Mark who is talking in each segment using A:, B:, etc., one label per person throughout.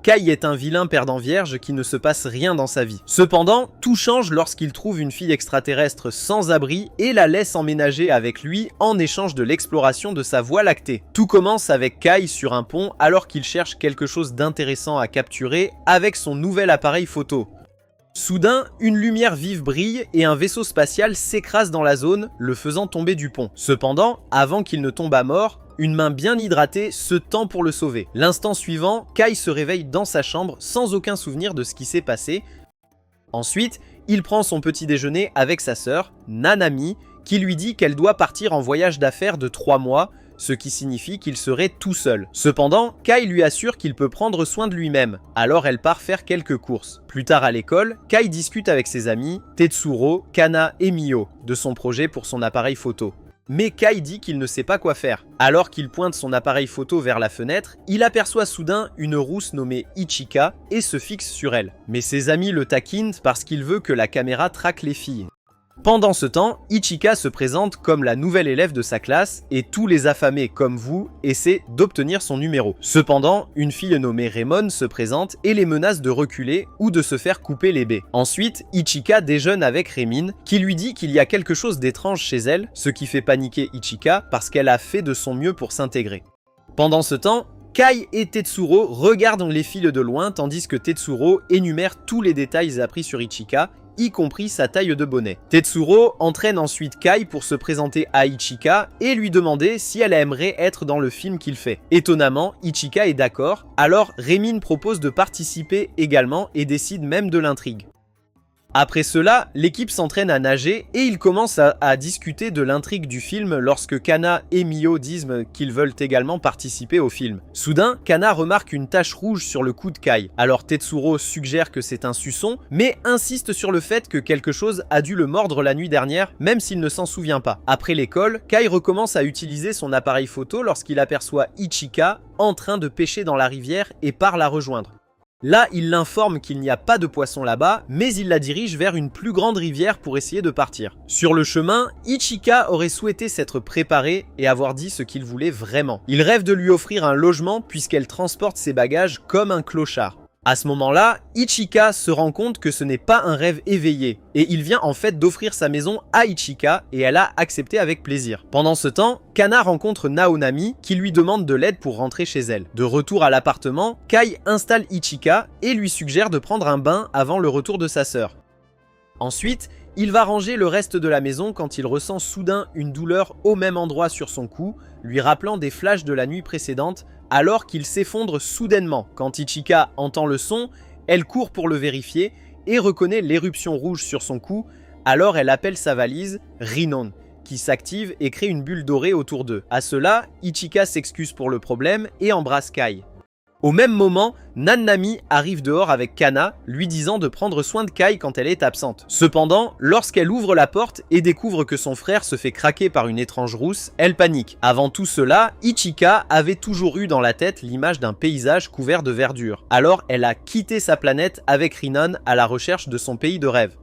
A: Kai est un vilain perdant vierge qui ne se passe rien dans sa vie. Cependant, tout change lorsqu'il trouve une fille extraterrestre sans abri et la laisse emménager avec lui en échange de l'exploration de sa voie lactée. Tout commence avec Kai sur un pont alors qu'il cherche quelque chose d'intéressant à capturer avec son nouvel appareil photo. Soudain, une lumière vive brille et un vaisseau spatial s'écrase dans la zone, le faisant tomber du pont. Cependant, avant qu'il ne tombe à mort, une main bien hydratée se tend pour le sauver. L'instant suivant, Kai se réveille dans sa chambre sans aucun souvenir de ce qui s'est passé. Ensuite, il prend son petit déjeuner avec sa sœur, Nanami, qui lui dit qu'elle doit partir en voyage d'affaires de 3 mois, ce qui signifie qu'il serait tout seul. Cependant, Kai lui assure qu'il peut prendre soin de lui-même, alors elle part faire quelques courses. Plus tard à l'école, Kai discute avec ses amis, Tetsuro, Kana et Mio, de son projet pour son appareil photo. Mais Kai dit qu'il ne sait pas quoi faire. Alors qu'il pointe son appareil photo vers la fenêtre, il aperçoit soudain une rousse nommée Ichika et se fixe sur elle. Mais ses amis le taquinent parce qu'il veut que la caméra traque les filles. Pendant ce temps, Ichika se présente comme la nouvelle élève de sa classe et tous les affamés comme vous essaient d'obtenir son numéro. Cependant, une fille nommée Raymond se présente et les menace de reculer ou de se faire couper les baies. Ensuite, Ichika déjeune avec Rémine qui lui dit qu'il y a quelque chose d'étrange chez elle, ce qui fait paniquer Ichika parce qu'elle a fait de son mieux pour s'intégrer. Pendant ce temps, Kai et Tetsuro regardent les filles de loin tandis que Tetsuro énumère tous les détails appris sur Ichika, y compris sa taille de bonnet. Tetsuro entraîne ensuite Kai pour se présenter à Ichika et lui demander si elle aimerait être dans le film qu'il fait. Étonnamment, Ichika est d'accord, alors Rémine propose de participer également et décide même de l'intrigue. Après cela, l'équipe s'entraîne à nager et ils commencent à discuter de l'intrigue du film lorsque Kana et Mio disent qu'ils veulent également participer au film. Soudain, Kana remarque une tache rouge sur le cou de Kai. Alors Tetsuro suggère que c'est un suçon, mais insiste sur le fait que quelque chose a dû le mordre la nuit dernière, même s'il ne s'en souvient pas. Après l'école, Kai recommence à utiliser son appareil photo lorsqu'il aperçoit Ichika en train de pêcher dans la rivière et part la rejoindre. Là, il l'informe qu'il n'y a pas de poisson là-bas, mais il la dirige vers une plus grande rivière pour essayer de partir. Sur le chemin, Ichika aurait souhaité s'être préparée et avoir dit ce qu'il voulait vraiment. Il rêve de lui offrir un logement puisqu'elle transporte ses bagages comme un clochard. À ce moment-là, Ichika se rend compte que ce n'est pas un rêve éveillé, et il vient en fait d'offrir sa maison à Ichika, et elle a accepté avec plaisir. Pendant ce temps, Kana rencontre Naonami, qui lui demande de l'aide pour rentrer chez elle. De retour à l'appartement, Kai installe Ichika, et lui suggère de prendre un bain avant le retour de sa sœur. Ensuite, il va ranger le reste de la maison quand il ressent soudain une douleur au même endroit sur son cou, lui rappelant des flashs de la nuit précédente, alors qu'il s'effondre soudainement. Quand Ichika entend le son, elle court pour le vérifier et reconnaît l'éruption rouge sur son cou, alors elle appelle sa valise, Rinon, qui s'active et crée une bulle dorée autour d'eux. À cela, Ichika s'excuse pour le problème et embrasse Kai. Au même moment, Nanami arrive dehors avec Kana, lui disant de prendre soin de Kai quand elle est absente. Cependant, lorsqu'elle ouvre la porte et découvre que son frère se fait craquer par une étrange rousse, elle panique. Avant tout cela, Ichika avait toujours eu dans la tête l'image d'un paysage couvert de verdure. Alors elle a quitté sa planète avec Rinon à la recherche de son pays de rêve.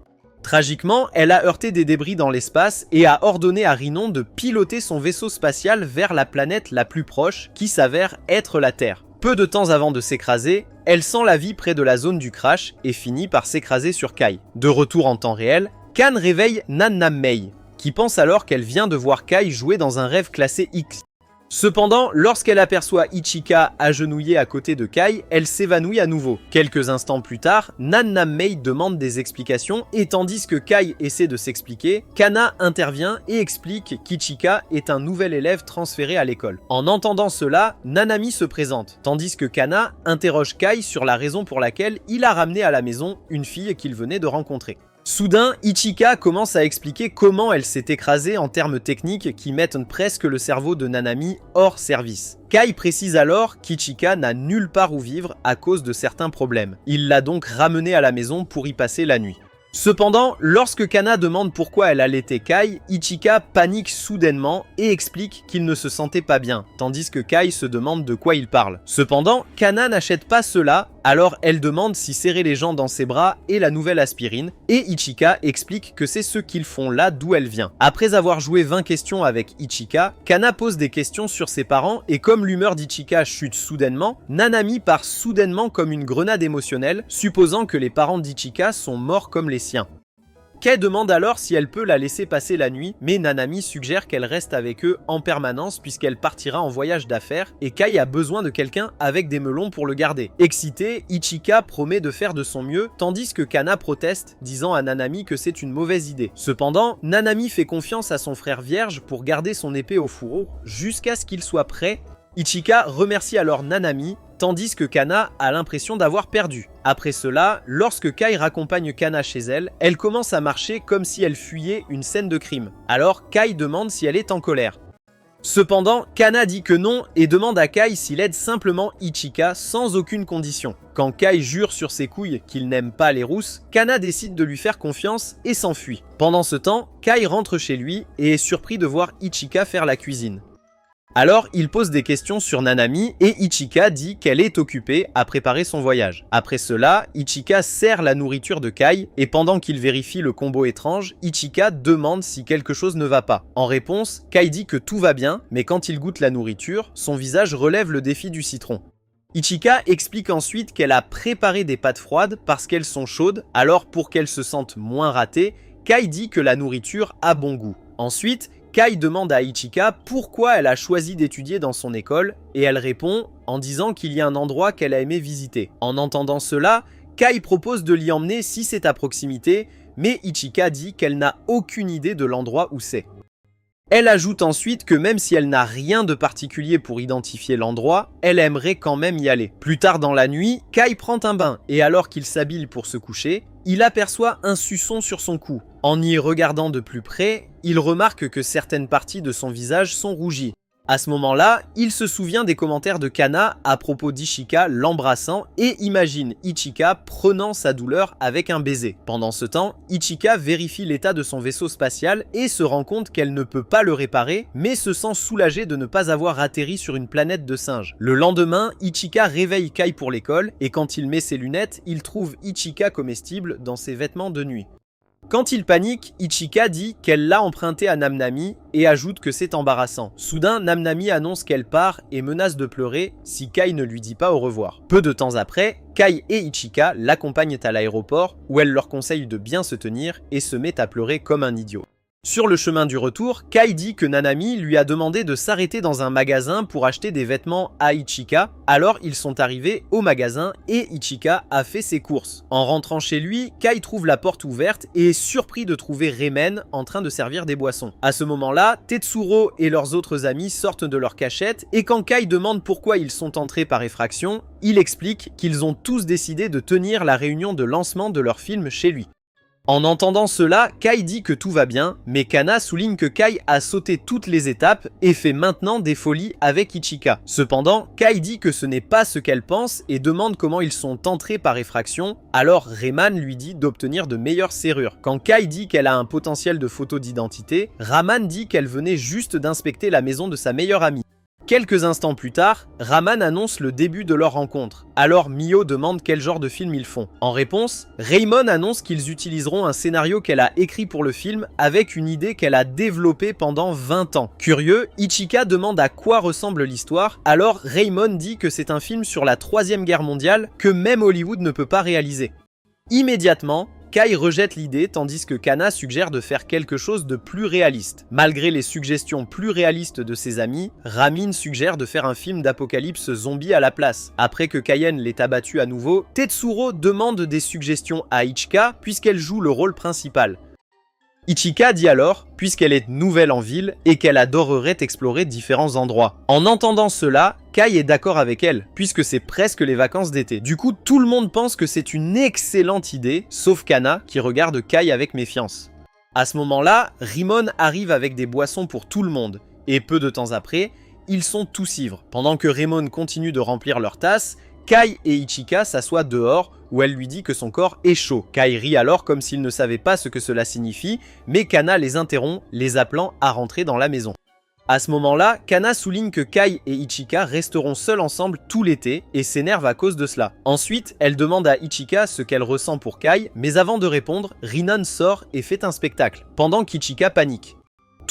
A: Tragiquement, elle a heurté des débris dans l'espace et a ordonné à Rinon de piloter son vaisseau spatial vers la planète la plus proche, qui s'avère être la Terre. Peu de temps avant de s'écraser, elle sent la vie près de la zone du crash et finit par s'écraser sur Kai. De retour en temps réel, Kan réveille Nanami, qui pense alors qu'elle vient de voir Kai jouer dans un rêve classé X. Cependant, lorsqu'elle aperçoit Ichika agenouillée à côté de Kai, elle s'évanouit à nouveau. Quelques instants plus tard, Nanami demande des explications et tandis que Kai essaie de s'expliquer, Kana intervient et explique qu'Ichika est un nouvel élève transféré à l'école. En entendant cela, Nanami se présente, tandis que Kana interroge Kai sur la raison pour laquelle il a ramené à la maison une fille qu'il venait de rencontrer. Soudain, Ichika commence à expliquer comment elle s'est écrasée en termes techniques qui mettent presque le cerveau de Nanami hors service. Kai précise alors qu'Ichika n'a nulle part où vivre à cause de certains problèmes. Il l'a donc ramenée à la maison pour y passer la nuit. Cependant, lorsque Kana demande pourquoi elle allaitait Kai, Ichika panique soudainement et explique qu'il ne se sentait pas bien, tandis que Kai se demande de quoi il parle. Cependant, Kana n'achète pas cela Alors elle demande si serrer les gens dans ses bras est la nouvelle aspirine, et Ichika explique que c'est ce qu'ils font là d'où elle vient. Après avoir joué 20 questions avec Ichika, Kana pose des questions sur ses parents, et comme l'humeur d'Ichika chute soudainement, Nanami part soudainement comme une grenade émotionnelle, supposant que les parents d'Ichika sont morts comme les siens. Kei demande alors si elle peut la laisser passer la nuit, mais Nanami suggère qu'elle reste avec eux en permanence puisqu'elle partira en voyage d'affaires et Kei a besoin de quelqu'un avec des melons pour le garder. Excitée, Ichika promet de faire de son mieux, tandis que Kana proteste, disant à Nanami que c'est une mauvaise idée. Cependant, Nanami fait confiance à son frère vierge pour garder son épée au fourreau jusqu'à ce qu'il soit prêt. Ichika remercie alors Nanami, tandis que Kana a l'impression d'avoir perdu. Après cela, lorsque Kei raccompagne Kana chez elle, elle commence à marcher comme si elle fuyait une scène de crime. Alors Kei demande si elle est en colère. Cependant, Kana dit que non et demande à Kei s'il aide simplement Ichika sans aucune condition. Quand Kei jure sur ses couilles qu'il n'aime pas les rousses, Kana décide de lui faire confiance et s'enfuit. Pendant ce temps, Kei rentre chez lui et est surpris de voir Ichika faire la cuisine. Alors, il pose des questions sur Nanami et Ichika dit qu'elle est occupée à préparer son voyage. Après cela, Ichika sert la nourriture de Kei et pendant qu'il vérifie le combo étrange, Ichika demande si quelque chose ne va pas. En réponse, Kei dit que tout va bien, mais quand il goûte la nourriture, son visage relève le défi du citron. Ichika explique ensuite qu'elle a préparé des pâtes froides parce qu'elles sont chaudes, alors pour qu'elle se sente moins ratée, Kei dit que la nourriture a bon goût. Ensuite, Kei demande à Ichika pourquoi elle a choisi d'étudier dans son école et elle répond en disant qu'il y a un endroit qu'elle a aimé visiter. En entendant cela, Kei propose de l'y emmener si c'est à proximité, mais Ichika dit qu'elle n'a aucune idée de l'endroit où c'est. Elle ajoute ensuite que même si elle n'a rien de particulier pour identifier l'endroit, elle aimerait quand même y aller. Plus tard dans la nuit, Kei prend un bain et alors qu'il s'habille pour se coucher, il aperçoit un suçon sur son cou. En y regardant de plus près, il remarque que certaines parties de son visage sont rougies. À ce moment-là, il se souvient des commentaires de Kana à propos d'Ichika l'embrassant et imagine Ichika prenant sa douleur avec un baiser. Pendant ce temps, Ichika vérifie l'état de son vaisseau spatial et se rend compte qu'elle ne peut pas le réparer, mais se sent soulagée de ne pas avoir atterri sur une planète de singes. Le lendemain, Ichika réveille Kei pour l'école et quand il met ses lunettes, il trouve Ichika comestible dans ses vêtements de nuit. Quand il panique, Ichika dit qu'elle l'a emprunté à Namnami et ajoute que c'est embarrassant. Soudain, Namnami annonce qu'elle part et menace de pleurer si Kei ne lui dit pas au revoir. Peu de temps après, Kei et Ichika l'accompagnent à l'aéroport où elle leur conseille de bien se tenir et se met à pleurer comme un idiot. Sur le chemin du retour, Kei dit que Nanami lui a demandé de s'arrêter dans un magasin pour acheter des vêtements à Ichika, alors ils sont arrivés au magasin et Ichika a fait ses courses. En rentrant chez lui, Kei trouve la porte ouverte et est surpris de trouver Reimen en train de servir des boissons. À ce moment-là, Tetsuro et leurs autres amis sortent de leur cachette et quand Kei demande pourquoi ils sont entrés par effraction, il explique qu'ils ont tous décidé de tenir la réunion de lancement de leur film chez lui. En entendant cela, Kei dit que tout va bien, mais Kana souligne que Kei a sauté toutes les étapes et fait maintenant des folies avec Ichika. Cependant, Kei dit que ce n'est pas ce qu'elle pense et demande comment ils sont entrés par effraction, alors Reiman lui dit d'obtenir de meilleures serrures. Quand Kei dit qu'elle a un potentiel de photo d'identité, Raman dit qu'elle venait juste d'inspecter la maison de sa meilleure amie. Quelques instants plus tard, Raman annonce le début de leur rencontre. Alors Mio demande quel genre de film ils font. En réponse, Raymond annonce qu'ils utiliseront un scénario qu'elle a écrit pour le film avec une idée qu'elle a développée pendant 20 ans. Curieux, Ichika demande à quoi ressemble l'histoire, alors Raymond dit que c'est un film sur la 3e guerre mondiale que même Hollywood ne peut pas réaliser. Immédiatement, Kei rejette l'idée tandis que Kana suggère de faire quelque chose de plus réaliste. Malgré les suggestions plus réalistes de ses amis, Ramin suggère de faire un film d'apocalypse zombie à la place. Après que Kaien l'ait abattu à nouveau, Tetsuro demande des suggestions à Ichika puisqu'elle joue le rôle principal. Ichika dit alors, puisqu'elle est nouvelle en ville et qu'elle adorerait explorer différents endroits. En entendant cela, Kei est d'accord avec elle, puisque c'est presque les vacances d'été. Du coup, tout le monde pense que c'est une excellente idée, sauf Kana, qui regarde Kei avec méfiance. À ce moment-là, Rimon arrive avec des boissons pour tout le monde, et peu de temps après, ils sont tous ivres. Pendant que Raymond continue de remplir leurs tasses, Kei et Ichika s'assoient dehors, où elle lui dit que son corps est chaud. Kei rit alors comme s'il ne savait pas ce que cela signifie, mais Kana les interrompt, les appelant à rentrer dans la maison. À ce moment-là, Kana souligne que Kai et Ichika resteront seuls ensemble tout l'été et s'énerve à cause de cela. Ensuite, elle demande à Ichika ce qu'elle ressent pour Kai, mais avant de répondre, Rinon sort et fait un spectacle, pendant qu'Ichika panique.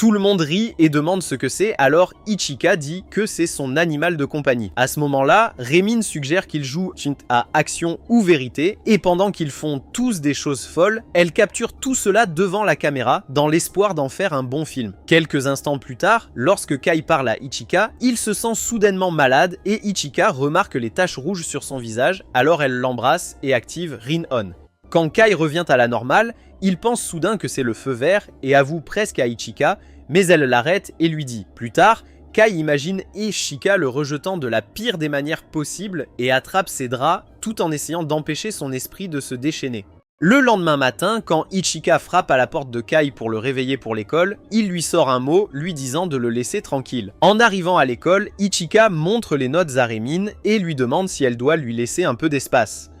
A: Tout le monde rit et demande ce que c'est, alors Ichika dit que c'est son animal de compagnie. À ce moment-là, Rémine suggère qu'ils jouent à action ou vérité, et pendant qu'ils font tous des choses folles, elle capture tout cela devant la caméra, dans l'espoir d'en faire un bon film. Quelques instants plus tard, lorsque Kai parle à Ichika, il se sent soudainement malade, et Ichika remarque les taches rouges sur son visage, alors elle l'embrasse et active Rin On. Quand Kai revient à la normale, il pense soudain que c'est le feu vert et avoue presque à Ichika, mais elle l'arrête et lui dit. Plus tard, Kai imagine Ichika le rejetant de la pire des manières possibles et attrape ses draps tout en essayant d'empêcher son esprit de se déchaîner. Le lendemain matin, quand Ichika frappe à la porte de Kai pour le réveiller pour l'école, il lui sort un mot lui disant de le laisser tranquille. En arrivant à l'école, Ichika montre les notes à Rémine et lui demande si elle doit lui laisser un peu d'espace.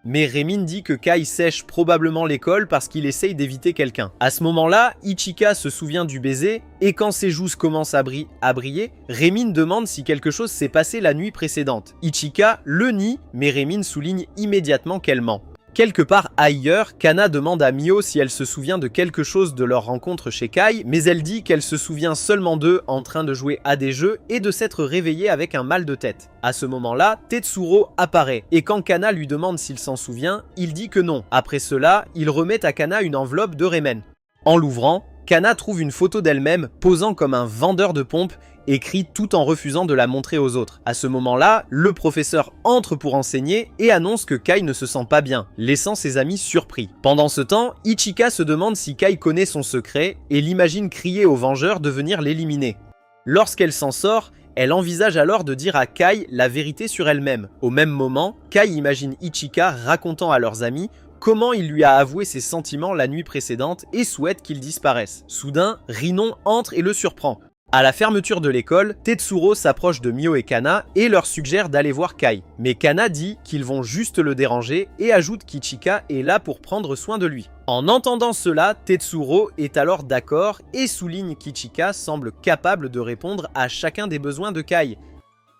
A: Mais Rémine dit que Kai sèche probablement l'école parce qu'il essaye d'éviter quelqu'un. À ce moment-là, Ichika se souvient du baiser, et quand ses joues commencent à briller, Rémine demande si quelque chose s'est passé la nuit précédente. Ichika le nie, mais Rémine souligne immédiatement qu'elle ment. Quelque part ailleurs, Kana demande à Mio si elle se souvient de quelque chose de leur rencontre chez Kai, mais elle dit qu'elle se souvient seulement d'eux en train de jouer à des jeux et de s'être réveillée avec un mal de tête. À ce moment-là, Tetsuro apparaît, et quand Kana lui demande s'il s'en souvient, il dit que non. Après cela, il remet à Kana une enveloppe de Reimen. En l'ouvrant, Kana trouve une photo d'elle-même posant comme un vendeur de pompes et crie tout en refusant de la montrer aux autres. À ce moment-là, le professeur entre pour enseigner et annonce que Kai ne se sent pas bien, laissant ses amis surpris. Pendant ce temps, Ichika se demande si Kai connaît son secret et l'imagine crier aux Vengeurs de venir l'éliminer. Lorsqu'elle s'en sort, elle envisage alors de dire à Kai la vérité sur elle-même. Au même moment, Kai imagine Ichika racontant à leurs amis comment il lui a avoué ses sentiments la nuit précédente et souhaite qu'il disparaisse. Soudain, Rinon entre et le surprend. À la fermeture de l'école, Tetsuro s'approche de Mio et Kana et leur suggère d'aller voir Kai. Mais Kana dit qu'ils vont juste le déranger et ajoute qu'Ichika est là pour prendre soin de lui. En entendant cela, Tetsuro est alors d'accord et souligne qu'Ichika semble capable de répondre à chacun des besoins de Kai.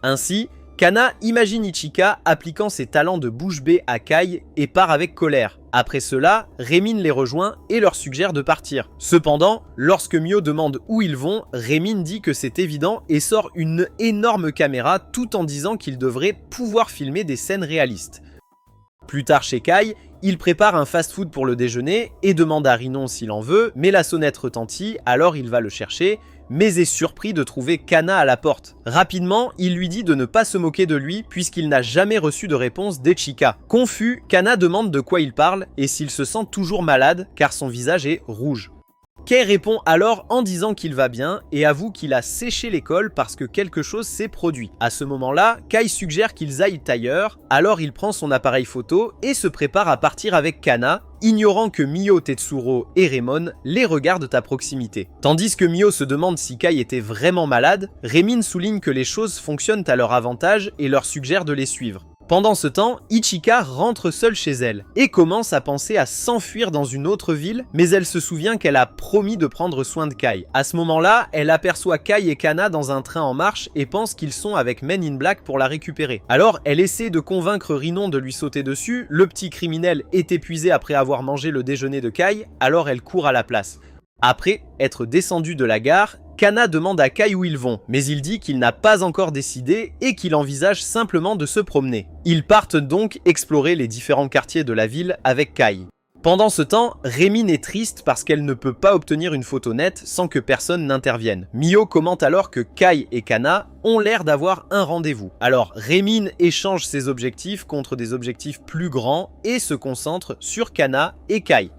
A: Ainsi, Kana imagine Ichika appliquant ses talents de bouche bée à Kai et part avec colère. Après cela, Rémine les rejoint et leur suggère de partir. Cependant, lorsque Mio demande où ils vont, Rémine dit que c'est évident et sort une énorme caméra tout en disant qu'ils devraient pouvoir filmer des scènes réalistes. Plus tard chez Kai, il prépare un fast-food pour le déjeuner et demande à Rinon s'il en veut, mais la sonnette retentit, alors il va le chercher, mais est surpris de trouver Kana à la porte. Rapidement, il lui dit de ne pas se moquer de lui puisqu'il n'a jamais reçu de réponse d'Ichika. Confus, Kana demande de quoi il parle et s'il se sent toujours malade car son visage est rouge. Kei répond alors en disant qu'il va bien et avoue qu'il a séché l'école parce que quelque chose s'est produit. À ce moment-là, Kai suggère qu'ils aillent ailleurs, alors il prend son appareil photo et se prépare à partir avec Kana, ignorant que Mio, Tetsuro et Remon les regardent à proximité. Tandis que Mio se demande si Kai était vraiment malade, Rémine souligne que les choses fonctionnent à leur avantage et leur suggère de les suivre. Pendant ce temps, Ichika rentre seule chez elle et commence à penser à s'enfuir dans une autre ville, mais elle se souvient qu'elle a promis de prendre soin de Kai. À ce moment-là, elle aperçoit Kai et Kana dans un train en marche et pense qu'ils sont avec Men in Black pour la récupérer. Alors, elle essaie de convaincre Rinon de lui sauter dessus, le petit criminel est épuisé après avoir mangé le déjeuner de Kai, alors elle court à la place. Après être descendu de la gare, Kana demande à Kai où ils vont, mais il dit qu'il n'a pas encore décidé et qu'il envisage simplement de se promener. Ils partent donc explorer les différents quartiers de la ville avec Kai. Pendant ce temps, Rémine est triste parce qu'elle ne peut pas obtenir une photo nette sans que personne n'intervienne. Mio commente alors que Kai et Kana ont l'air d'avoir un rendez-vous. Alors Rémine échange ses objectifs contre des objectifs plus grands et se concentre sur Kana et Kai.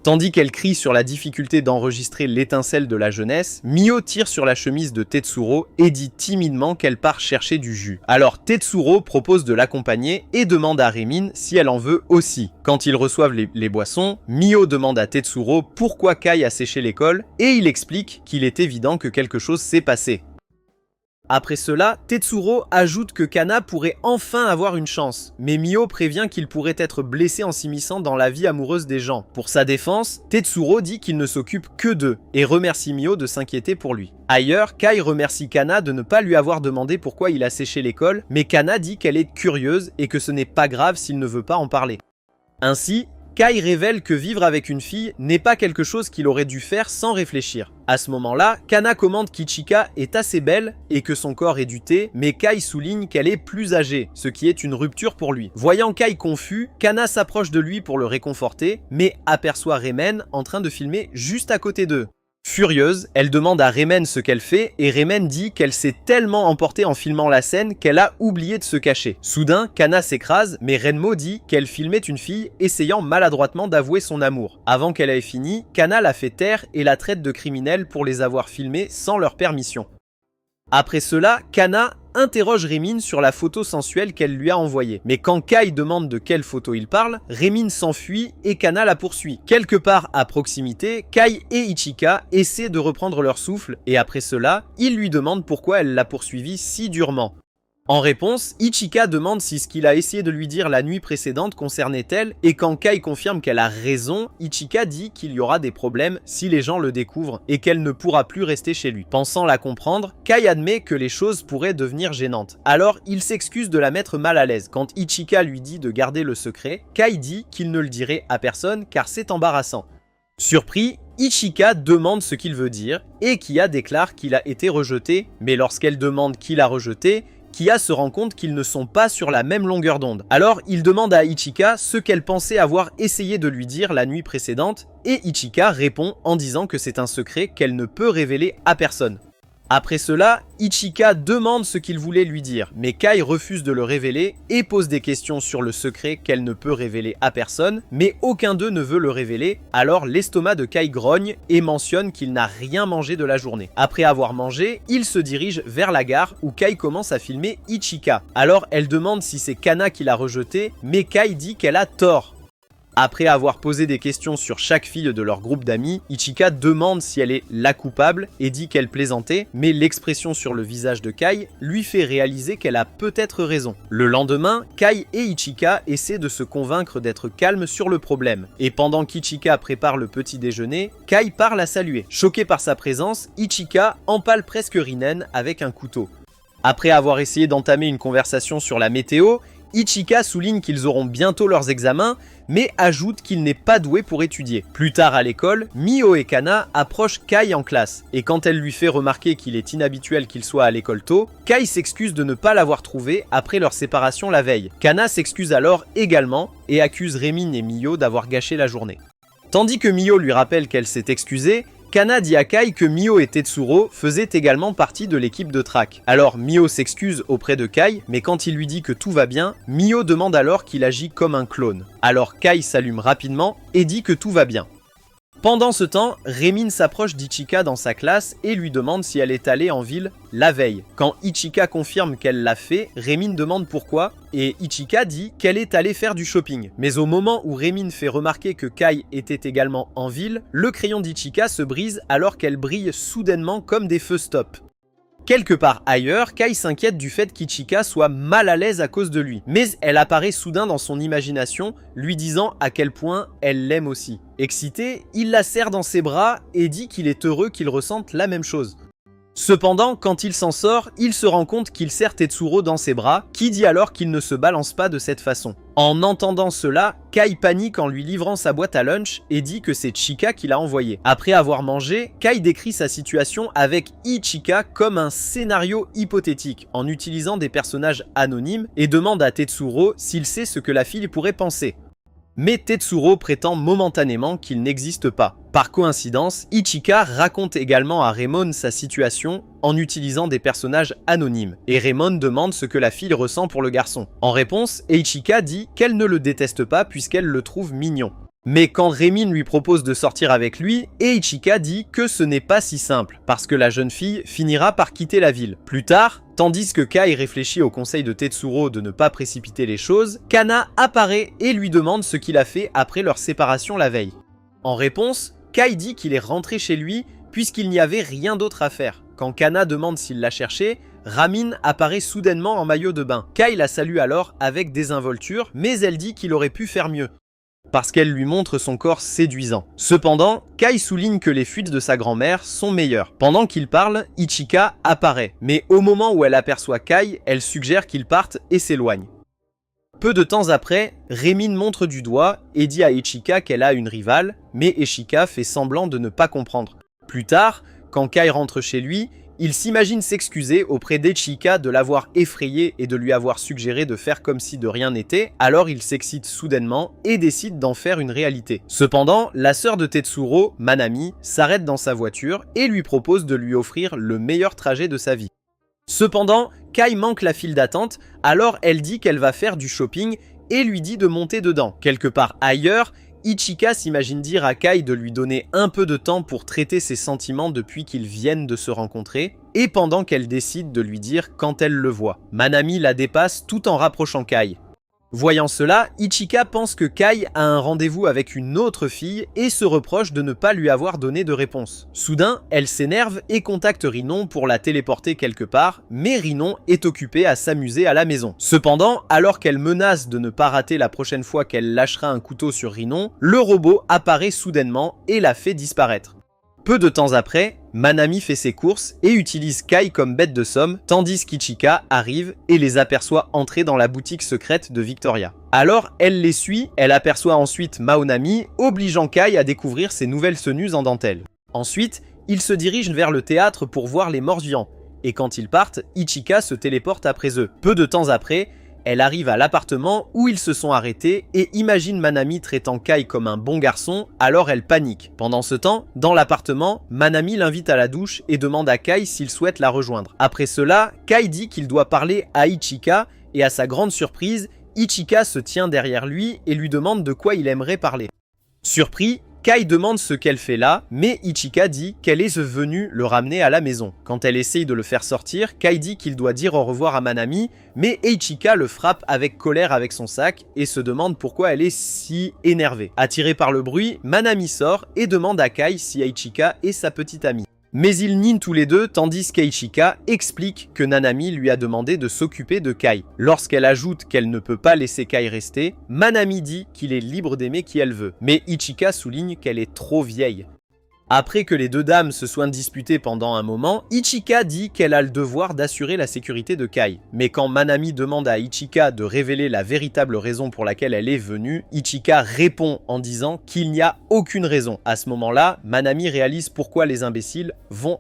A: Tandis qu'elle crie sur la difficulté d'enregistrer l'étincelle de la jeunesse, Mio tire sur la chemise de Tetsuro et dit timidement qu'elle part chercher du jus. Alors Tetsuro propose de l'accompagner et demande à Rémine si elle en veut aussi. Quand ils reçoivent les boissons, Mio demande à Tetsuro pourquoi Kai a séché l'école et il explique qu'il est évident que quelque chose s'est passé. Après cela, Tetsuro ajoute que Kana pourrait enfin avoir une chance, mais Mio prévient qu'il pourrait être blessé en s'immisçant dans la vie amoureuse des gens. Pour sa défense, Tetsuro dit qu'il ne s'occupe que d'eux, et remercie Mio de s'inquiéter pour lui. Ailleurs, Kai remercie Kana de ne pas lui avoir demandé pourquoi il a séché l'école, mais Kana dit qu'elle est curieuse et que ce n'est pas grave s'il ne veut pas en parler. Ainsi, Kai révèle que vivre avec une fille n'est pas quelque chose qu'il aurait dû faire sans réfléchir. À ce moment-là, Kana commente qu'Ichika est assez belle et que son corps est du thé, mais Kai souligne qu'elle est plus âgée, ce qui est une rupture pour lui. Voyant Kai confus, Kana s'approche de lui pour le réconforter, mais aperçoit Reimen en train de filmer juste à côté d'eux. Furieuse, elle demande à Reimen ce qu'elle fait et Reimen dit qu'elle s'est tellement emportée en filmant la scène qu'elle a oublié de se cacher. Soudain, Kana s'écrase, mais Renmo dit qu'elle filmait une fille essayant maladroitement d'avouer son amour. Avant qu'elle ait fini, Kana la fait taire et la traite de criminels pour les avoir filmés sans leur permission. Après cela, Kana interroge Reimin sur la photo sensuelle qu'elle lui a envoyée. Mais quand Kai demande de quelle photo il parle, Reimin s'enfuit et Kana la poursuit. Quelque part à proximité, Kai et Ichika essaient de reprendre leur souffle et après cela, ils lui demandent pourquoi elle l'a poursuivi si durement. En réponse, Ichika demande si ce qu'il a essayé de lui dire la nuit précédente concernait elle, et quand Kai confirme qu'elle a raison, Ichika dit qu'il y aura des problèmes si les gens le découvrent et qu'elle ne pourra plus rester chez lui. Pensant la comprendre, Kai admet que les choses pourraient devenir gênantes. Alors, il s'excuse de la mettre mal à l'aise. Quand Ichika lui dit de garder le secret, Kai dit qu'il ne le dirait à personne car c'est embarrassant. Surpris, Ichika demande ce qu'il veut dire et Kia déclare qu'il a été rejeté, mais lorsqu'elle demande qui l'a rejeté, Kia se rend compte qu'ils ne sont pas sur la même longueur d'onde. Alors il demande à Ichika ce qu'elle pensait avoir essayé de lui dire la nuit précédente et Ichika répond en disant que c'est un secret qu'elle ne peut révéler à personne. Après cela, Ichika demande ce qu'il voulait lui dire, mais Kai refuse de le révéler et pose des questions sur le secret qu'elle ne peut révéler à personne, mais aucun d'eux ne veut le révéler, alors l'estomac de Kai grogne et mentionne qu'il n'a rien mangé de la journée. Après avoir mangé, il se dirige vers la gare où Kai commence à filmer Ichika. Alors elle demande si c'est Kana qui l'a rejeté, mais Kai dit qu'elle a tort. Après avoir posé des questions sur chaque fille de leur groupe d'amis, Ichika demande si elle est la coupable et dit qu'elle plaisantait, mais l'expression sur le visage de Kai lui fait réaliser qu'elle a peut-être raison. Le lendemain, Kai et Ichika essaient de se convaincre d'être calmes sur le problème, et pendant qu'Ichika prépare le petit déjeuner, Kai part la saluer. Choqué par sa présence, Ichika empale presque Rinen avec un couteau. Après avoir essayé d'entamer une conversation sur la météo, Ichika souligne qu'ils auront bientôt leurs examens, mais ajoute qu'il n'est pas doué pour étudier. Plus tard à l'école, Mio et Kana approchent Kai en classe, et quand elle lui fait remarquer qu'il est inhabituel qu'il soit à l'école tôt, Kai s'excuse de ne pas l'avoir trouvé après leur séparation la veille. Kana s'excuse alors également, et accuse Reimin et Mio d'avoir gâché la journée. Tandis que Mio lui rappelle qu'elle s'est excusée, Kana dit à Kai que Mio et Tetsuro faisaient également partie de l'équipe de track. Alors Mio s'excuse auprès de Kai, mais quand il lui dit que tout va bien, Mio demande alors qu'il agit comme un clone. Alors Kai s'allume rapidement et dit que tout va bien. Pendant ce temps, Reimin s'approche d'Ichika dans sa classe et lui demande si elle est allée en ville la veille. Quand Ichika confirme qu'elle l'a fait, Reimin demande pourquoi et Ichika dit qu'elle est allée faire du shopping. Mais au moment où Reimin fait remarquer que Kai était également en ville, le crayon d'Ichika se brise alors qu'elle brille soudainement comme des feux stop. Quelque part ailleurs, Kai s'inquiète du fait qu'Ichika soit mal à l'aise à cause de lui, mais elle apparaît soudain dans son imagination, lui disant à quel point elle l'aime aussi. Excité, il la serre dans ses bras et dit qu'il est heureux qu'il ressente la même chose. Cependant, quand il s'en sort, il se rend compte qu'il serre Tetsuro dans ses bras, qui dit alors qu'il ne se balance pas de cette façon. En entendant cela, Kai panique en lui livrant sa boîte à lunch et dit que c'est Chika qui l'a envoyé. Après avoir mangé, Kai décrit sa situation avec Ichika comme un scénario hypothétique, en utilisant des personnages anonymes et demande à Tetsuro s'il sait ce que la fille pourrait penser. Mais Tetsuro prétend momentanément qu'il n'existe pas. Par coïncidence, Ichika raconte également à Raymond sa situation en utilisant des personnages anonymes, et Raymond demande ce que la fille ressent pour le garçon. En réponse, Ichika dit qu'elle ne le déteste pas puisqu'elle le trouve mignon. Mais quand Reimin lui propose de sortir avec lui, Ichika dit que ce n'est pas si simple, parce que la jeune fille finira par quitter la ville. Plus tard, tandis que Kai réfléchit au conseil de Tetsuro de ne pas précipiter les choses, Kana apparaît et lui demande ce qu'il a fait après leur séparation la veille. En réponse, Kai dit qu'il est rentré chez lui puisqu'il n'y avait rien d'autre à faire. Quand Kana demande s'il l'a cherché, Ramin apparaît soudainement en maillot de bain. Kai la salue alors avec désinvolture, mais elle dit qu'il aurait pu faire mieux, parce qu'elle lui montre son corps séduisant. Cependant, Kai souligne que les fuites de sa grand-mère sont meilleures. Pendant qu'il parle, Ichika apparaît, mais au moment où elle aperçoit Kai, elle suggère qu'il parte et s'éloigne. Peu de temps après, Remin montre du doigt et dit à Ichika qu'elle a une rivale, mais Ichika fait semblant de ne pas comprendre. Plus tard, quand Kai rentre chez lui, il s'imagine s'excuser auprès d'Ichika de l'avoir effrayé et de lui avoir suggéré de faire comme si de rien n'était, alors il s'excite soudainement et décide d'en faire une réalité. Cependant, la sœur de Tetsuro, Manami, s'arrête dans sa voiture et lui propose de lui offrir le meilleur trajet de sa vie. Cependant, Kai manque la file d'attente, alors elle dit qu'elle va faire du shopping et lui dit de monter dedans. Quelque part ailleurs, Ichika s'imagine dire à Kai de lui donner un peu de temps pour traiter ses sentiments depuis qu'ils viennent de se rencontrer, et pendant qu'elle décide de lui dire quand elle le voit. Manami la dépasse tout en rapprochant Kai. Voyant cela, Ichika pense que Kai a un rendez-vous avec une autre fille et se reproche de ne pas lui avoir donné de réponse. Soudain, elle s'énerve et contacte Rinon pour la téléporter quelque part, mais Rinon est occupée à s'amuser à la maison. Cependant, alors qu'elle menace de ne pas rater la prochaine fois qu'elle lâchera un couteau sur Rinon, le robot apparaît soudainement et la fait disparaître. Peu de temps après, Manami fait ses courses et utilise Kai comme bête de somme, tandis qu'Ichika arrive et les aperçoit entrer dans la boutique secrète de Victoria. Alors, elle les suit, elle aperçoit ensuite Maonami, obligeant Kai à découvrir ses nouvelles tenues en dentelle. Ensuite, ils se dirigent vers le théâtre pour voir les morts-vivants, et quand ils partent, Ichika se téléporte après eux. Peu de temps après, elle arrive à l'appartement où ils se sont arrêtés et imagine Manami traitant Kai comme un bon garçon, alors elle panique. Pendant ce temps, dans l'appartement, Manami l'invite à la douche et demande à Kai s'il souhaite la rejoindre. Après cela, Kai dit qu'il doit parler à Ichika et à sa grande surprise, Ichika se tient derrière lui et lui demande de quoi il aimerait parler. Surpris, Kai demande ce qu'elle fait là, mais Ichika dit qu'elle est venue le ramener à la maison. Quand elle essaye de le faire sortir, Kai dit qu'il doit dire au revoir à Manami, mais Ichika le frappe avec colère avec son sac et se demande pourquoi elle est si énervée. Attirée par le bruit, Manami sort et demande à Kai si Ichika est sa petite amie. Mais ils nient tous les deux, tandis qu'Ichika explique que Nanami lui a demandé de s'occuper de Kai. Lorsqu'elle ajoute qu'elle ne peut pas laisser Kai rester, Manami dit qu'il est libre d'aimer qui elle veut. Mais Ichika souligne qu'elle est trop vieille. Après que les deux dames se soient disputées pendant un moment, Ichika dit qu'elle a le devoir d'assurer la sécurité de Kai. Mais quand Manami demande à Ichika de révéler la véritable raison pour laquelle elle est venue, Ichika répond en disant qu'il n'y a aucune raison. À ce moment-là, Manami réalise pourquoi les imbéciles vont...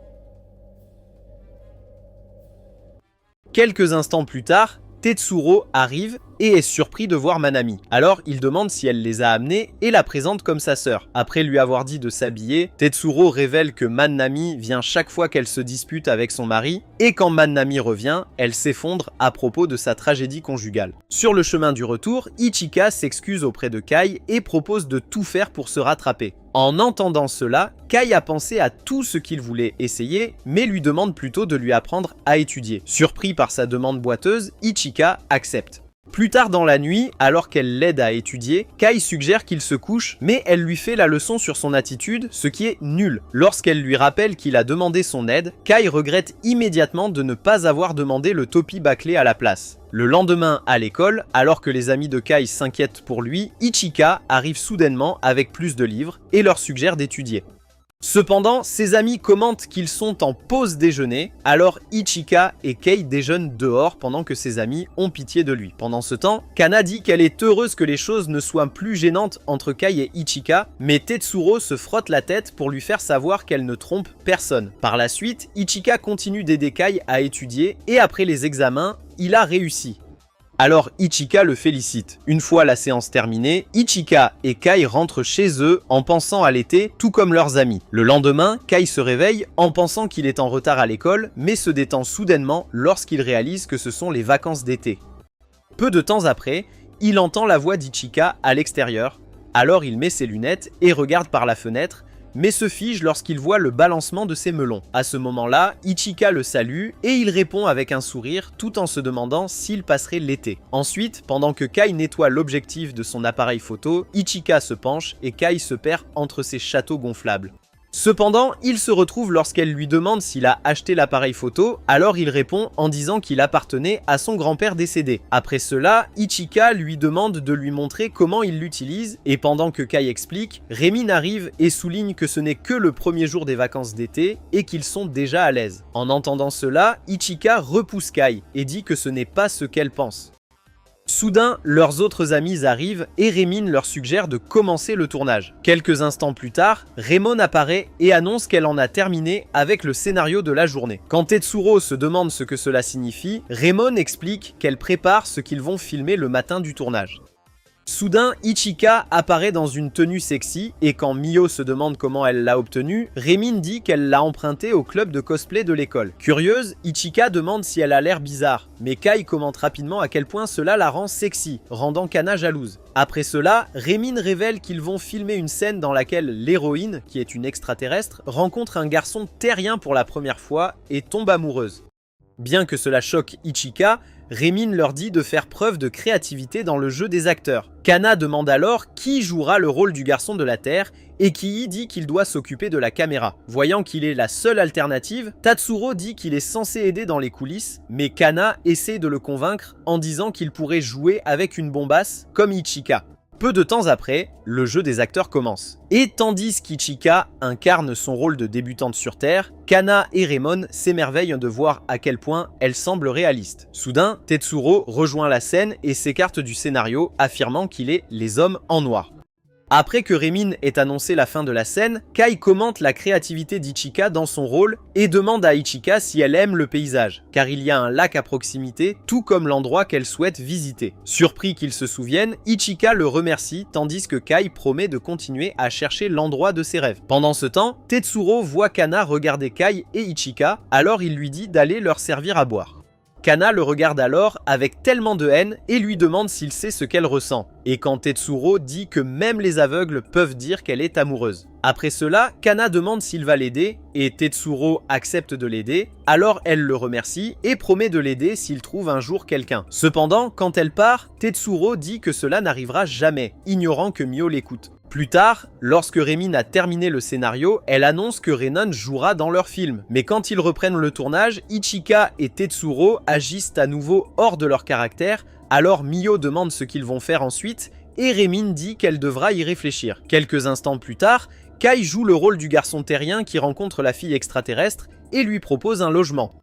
A: Quelques instants plus tard, Tetsuro arrive et est surpris de voir Manami. Alors il demande si elle les a amenés et la présente comme sa sœur. Après lui avoir dit de s'habiller, Tetsuro révèle que Manami vient chaque fois qu'elle se dispute avec son mari et quand Manami revient, elle s'effondre à propos de sa tragédie conjugale. Sur le chemin du retour, Ichika s'excuse auprès de Kai et propose de tout faire pour se rattraper. En entendant cela, Kai a pensé à tout ce qu'il voulait essayer, mais lui demande plutôt de lui apprendre à étudier. Surpris par sa demande boiteuse, Ichika accepte. Plus tard dans la nuit, alors qu'elle l'aide à étudier, Kai suggère qu'il se couche, mais elle lui fait la leçon sur son attitude, ce qui est nul. Lorsqu'elle lui rappelle qu'il a demandé son aide, Kai regrette immédiatement de ne pas avoir demandé le topi bâclé à la place. Le lendemain, à l'école, alors que les amis de Kai s'inquiètent pour lui, Ichika arrive soudainement avec plus de livres et leur suggère d'étudier. Cependant, ses amis commentent qu'ils sont en pause déjeuner, alors Ichika et Kei déjeunent dehors pendant que ses amis ont pitié de lui. Pendant ce temps, Kana dit qu'elle est heureuse que les choses ne soient plus gênantes entre Kai et Ichika, mais Tetsuro se frotte la tête pour lui faire savoir qu'elle ne trompe personne. Par la suite, Ichika continue d'aider Kai à étudier et après les examens, il a réussi. Alors Ichika le félicite. Une fois la séance terminée, Ichika et Kai rentrent chez eux en pensant à l'été, tout comme leurs amis. Le lendemain, Kai se réveille en pensant qu'il est en retard à l'école, mais se détend soudainement lorsqu'il réalise que ce sont les vacances d'été. Peu de temps après, il entend la voix d'Ichika à l'extérieur, alors il met ses lunettes et regarde par la fenêtre, mais se fige lorsqu'il voit le balancement de ses melons. À ce moment-là, Ichika le salue et il répond avec un sourire tout en se demandant s'il passerait l'été. Ensuite, pendant que Kai nettoie l'objectif de son appareil photo, Ichika se penche et Kai se perd entre ses châteaux gonflables. Cependant, il se retrouve lorsqu'elle lui demande s'il a acheté l'appareil photo, alors il répond en disant qu'il appartenait à son grand-père décédé. Après cela, Ichika lui demande de lui montrer comment il l'utilise, et pendant que Kai explique, Rémine arrive et souligne que ce n'est que le premier jour des vacances d'été et qu'ils sont déjà à l'aise. En entendant cela, Ichika repousse Kai et dit que ce n'est pas ce qu'elle pense. Soudain, leurs autres amis arrivent et Rémine leur suggère de commencer le tournage. Quelques instants plus tard, Raymond apparaît et annonce qu'elle en a terminé avec le scénario de la journée. Quand Tetsuro se demande ce que cela signifie, Raymond explique qu'elle prépare ce qu'ils vont filmer le matin du tournage. Soudain, Ichika apparaît dans une tenue sexy et quand Mio se demande comment elle l'a obtenue, Rémine dit qu'elle l'a empruntée au club de cosplay de l'école. Curieuse, Ichika demande si elle a l'air bizarre, mais Kai commente rapidement à quel point cela la rend sexy, rendant Kana jalouse. Après cela, Rémine révèle qu'ils vont filmer une scène dans laquelle l'héroïne, qui est une extraterrestre, rencontre un garçon terrien pour la première fois et tombe amoureuse. Bien que cela choque Ichika, Rémine leur dit de faire preuve de créativité dans le jeu des acteurs. Kana demande alors qui jouera le rôle du garçon de la Terre et Kii dit qu'il doit s'occuper de la caméra. Voyant qu'il est la seule alternative, Tatsuro dit qu'il est censé aider dans les coulisses, mais Kana essaie de le convaincre en disant qu'il pourrait jouer avec une bombasse comme Ichika. Peu de temps après, le jeu des acteurs commence. Et tandis qu'Ichika incarne son rôle de débutante sur Terre, Kana et Raymond s'émerveillent de voir à quel point elle semble réaliste. Soudain, Tetsuro rejoint la scène et s'écarte du scénario, affirmant qu'il est les hommes en noir. Après que Rémine ait annoncé la fin de la scène, Kai commente la créativité d'Ichika dans son rôle et demande à Ichika si elle aime le paysage, car il y a un lac à proximité, tout comme l'endroit qu'elle souhaite visiter. Surpris qu'il se souvienne, Ichika le remercie, tandis que Kai promet de continuer à chercher l'endroit de ses rêves. Pendant ce temps, Tetsuro voit Kana regarder Kai et Ichika, alors il lui dit d'aller leur servir à boire. Kana le regarde alors avec tellement de haine et lui demande s'il sait ce qu'elle ressent. Et quand Tetsuro dit que même les aveugles peuvent dire qu'elle est amoureuse. Après cela, Kana demande s'il va l'aider et Tetsuro accepte de l'aider, alors elle le remercie et promet de l'aider s'il trouve un jour quelqu'un. Cependant, quand elle part, Tetsuro dit que cela n'arrivera jamais, ignorant que Mio l'écoute. Plus tard, lorsque Rémine a terminé le scénario, elle annonce que Renon jouera dans leur film. Mais quand ils reprennent le tournage, Ichika et Tetsuro agissent à nouveau hors de leur caractère, alors Mio demande ce qu'ils vont faire ensuite, et Rémine dit qu'elle devra y réfléchir. Quelques instants plus tard, Kai joue le rôle du garçon terrien qui rencontre la fille extraterrestre et lui propose un logement.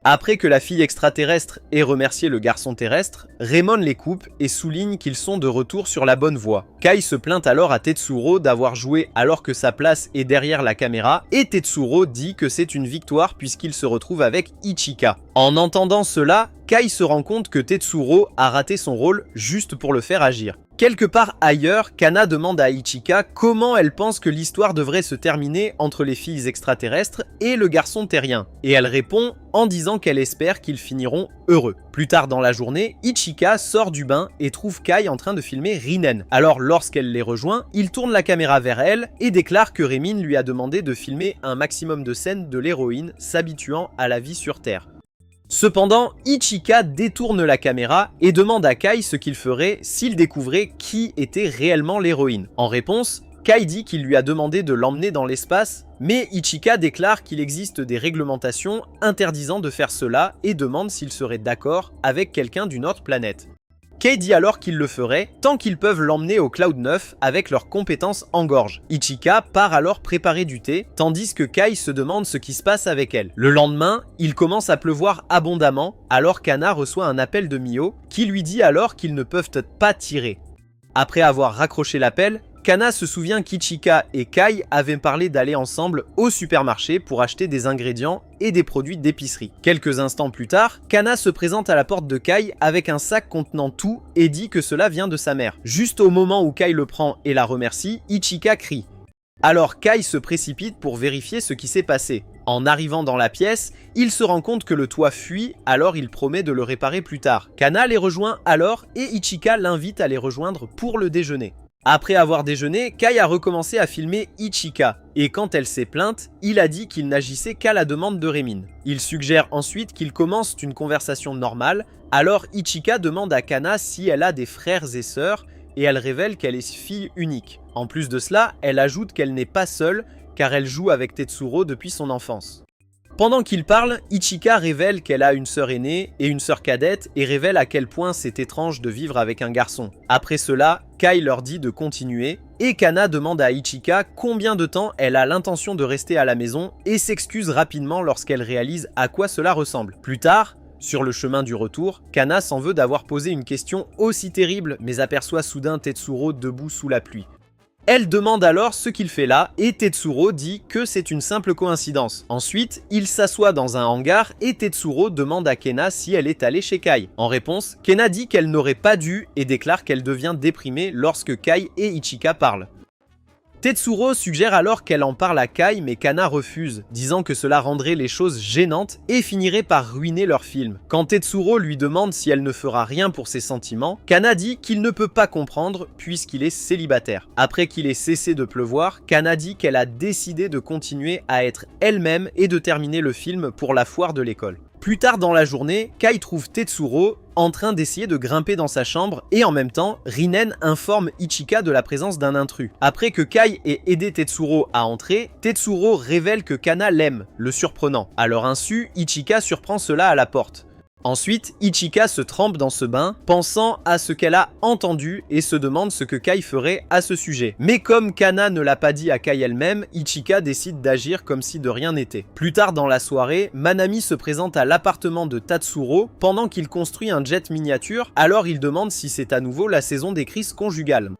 A: Après que la fille extraterrestre ait remercié le garçon terrestre, Raymond les coupe et souligne qu'ils sont de retour sur la bonne voie. Kai se plaint alors à Tetsuro d'avoir joué alors que sa place est derrière la caméra et Tetsuro dit que c'est une victoire puisqu'il se retrouve avec Ichika. En entendant cela, Kai se rend compte que Tetsuro a raté son rôle juste pour le faire agir. Quelque part ailleurs, Kana demande à Ichika comment elle pense que l'histoire devrait se terminer entre les filles extraterrestres et le garçon terrien. Et elle répond en disant qu'elle espère qu'ils finiront heureux. Plus tard dans la journée, Ichika sort du bain et trouve Kai en train de filmer Rinen. Alors lorsqu'elle les rejoint, il tourne la caméra vers elle et déclare que Rémine lui a demandé de filmer un maximum de scènes de l'héroïne s'habituant à la vie sur Terre. Cependant, Ichika détourne la caméra et demande à Kai ce qu'il ferait s'il découvrait qui était réellement l'héroïne. En réponse, Kai dit qu'il lui a demandé de l'emmener dans l'espace, mais Ichika déclare qu'il existe des réglementations interdisant de faire cela et demande s'il serait d'accord avec quelqu'un d'une autre planète. Kai dit alors qu'ils le feraient tant qu'ils peuvent l'emmener au Cloud 9 avec leurs compétences en gorge. Ichika part alors préparer du thé, tandis que Kai se demande ce qui se passe avec elle. Le lendemain, il commence à pleuvoir abondamment, alors Kana reçoit un appel de Mio, qui lui dit alors qu'ils ne peuvent pas tirer. Après avoir raccroché l'appel, Kana se souvient qu'Ichika et Kai avaient parlé d'aller ensemble au supermarché pour acheter des ingrédients et des produits d'épicerie. Quelques instants plus tard, Kana se présente à la porte de Kai avec un sac contenant tout et dit que cela vient de sa mère. Juste au moment où Kai le prend et la remercie, Ichika crie. Alors Kai se précipite pour vérifier ce qui s'est passé. En arrivant dans la pièce, il se rend compte que le toit fuit, alors il promet de le réparer plus tard. Kana les rejoint alors et Ichika l'invite à les rejoindre pour le déjeuner. Après avoir déjeuné, Kai a recommencé à filmer Ichika, et quand elle s'est plainte, il a dit qu'il n'agissait qu'à la demande de Rémine. Il suggère ensuite qu'ils commencent une conversation normale, alors Ichika demande à Kana si elle a des frères et sœurs, et elle révèle qu'elle est fille unique. En plus de cela, elle ajoute qu'elle n'est pas seule, car elle joue avec Tetsuro depuis son enfance. Pendant qu'il parle, Ichika révèle qu'elle a une sœur aînée et une sœur cadette et révèle à quel point c'est étrange de vivre avec un garçon. Après cela, Kai leur dit de continuer et Kana demande à Ichika combien de temps elle a l'intention de rester à la maison et s'excuse rapidement lorsqu'elle réalise à quoi cela ressemble. Plus tard, sur le chemin du retour, Kana s'en veut d'avoir posé une question aussi terrible mais aperçoit soudain Tetsuro debout sous la pluie. Elle demande alors ce qu'il fait là et Tetsuro dit que c'est une simple coïncidence. Ensuite, il s'assoit dans un hangar et Tetsuro demande à Kena si elle est allée chez Kai. En réponse, Kena dit qu'elle n'aurait pas dû et déclare qu'elle devient déprimée lorsque Kai et Ichika parlent. Tetsuro suggère alors qu'elle en parle à Kai mais Kana refuse, disant que cela rendrait les choses gênantes et finirait par ruiner leur film. Quand Tetsuro lui demande si elle ne fera rien pour ses sentiments, Kana dit qu'il ne peut pas comprendre puisqu'il est célibataire. Après qu'il ait cessé de pleuvoir, Kana dit qu'elle a décidé de continuer à être elle-même et de terminer le film pour la foire de l'école. Plus tard dans la journée, Kai trouve Tetsuro en train d'essayer de grimper dans sa chambre et en même temps, Rinen informe Ichika de la présence d'un intrus. Après que Kai ait aidé Tetsuro à entrer, Tetsuro révèle que Kana l'aime, le surprenant. À leur insu, Ichika surprend cela à la porte. Ensuite, Ichika se trempe dans ce bain, pensant à ce qu'elle a entendu et se demande ce que Kai ferait à ce sujet. Mais comme Kana ne l'a pas dit à Kai elle-même, Ichika décide d'agir comme si de rien n'était. Plus tard dans la soirée, Manami se présente à l'appartement de Tatsuro pendant qu'il construit un jet miniature, alors il demande si c'est à nouveau la saison des crises conjugales.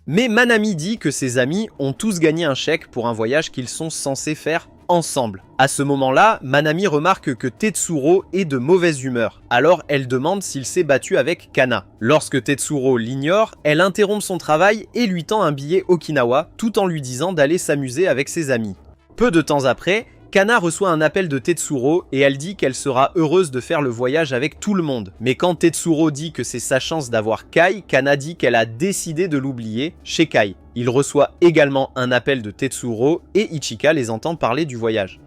A: Mais Manami dit que ses amis ont tous gagné un chèque pour un voyage qu'ils sont censés faire ensemble. À ce moment-là, Manami remarque que Tetsuro est de mauvaise humeur, alors elle demande s'il s'est battu avec Kana. Lorsque Tetsuro l'ignore, elle interrompt son travail et lui tend un billet Okinawa, tout en lui disant d'aller s'amuser avec ses amis. Peu de temps après, Kana reçoit un appel de Tetsuro et elle dit qu'elle sera heureuse de faire le voyage avec tout le monde. Mais quand Tetsuro dit que c'est sa chance d'avoir Kai, Kana dit qu'elle a décidé de l'oublier chez Kai. Il reçoit également un appel de Tetsuro et Ichika les entend parler du voyage.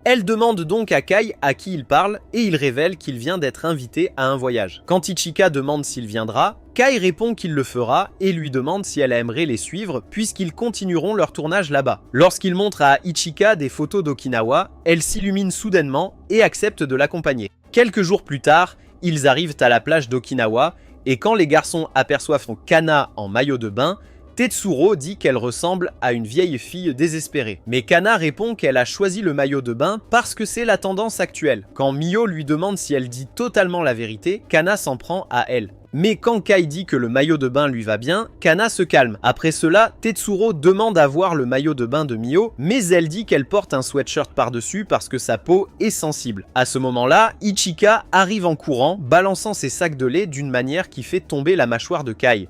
A: Elle demande donc à Kai à qui il parle et il révèle qu'il vient d'être invité à un voyage. Quand Ichika demande s'il viendra, Kai répond qu'il le fera et lui demande si elle aimerait les suivre puisqu'ils continueront leur tournage là-bas. Lorsqu'il montre à Ichika des photos d'Okinawa, elle s'illumine soudainement et accepte de l'accompagner. Quelques jours plus tard, ils arrivent à la plage d'Okinawa et quand les garçons aperçoivent Kana en maillot de bain, Tetsuro dit qu'elle ressemble à une vieille fille désespérée. Mais Kana répond qu'elle a choisi le maillot de bain parce que c'est la tendance actuelle. Quand Mio lui demande si elle dit totalement la vérité, Kana s'en prend à elle. Mais quand Kai dit que le maillot de bain lui va bien, Kana se calme. Après cela, Tetsuro demande à voir le maillot de bain de Mio, mais elle dit qu'elle porte un sweatshirt par-dessus parce que sa peau est sensible. À ce moment-là, Ichika arrive en courant, balançant ses sacs de lait d'une manière qui fait tomber la mâchoire de Kai.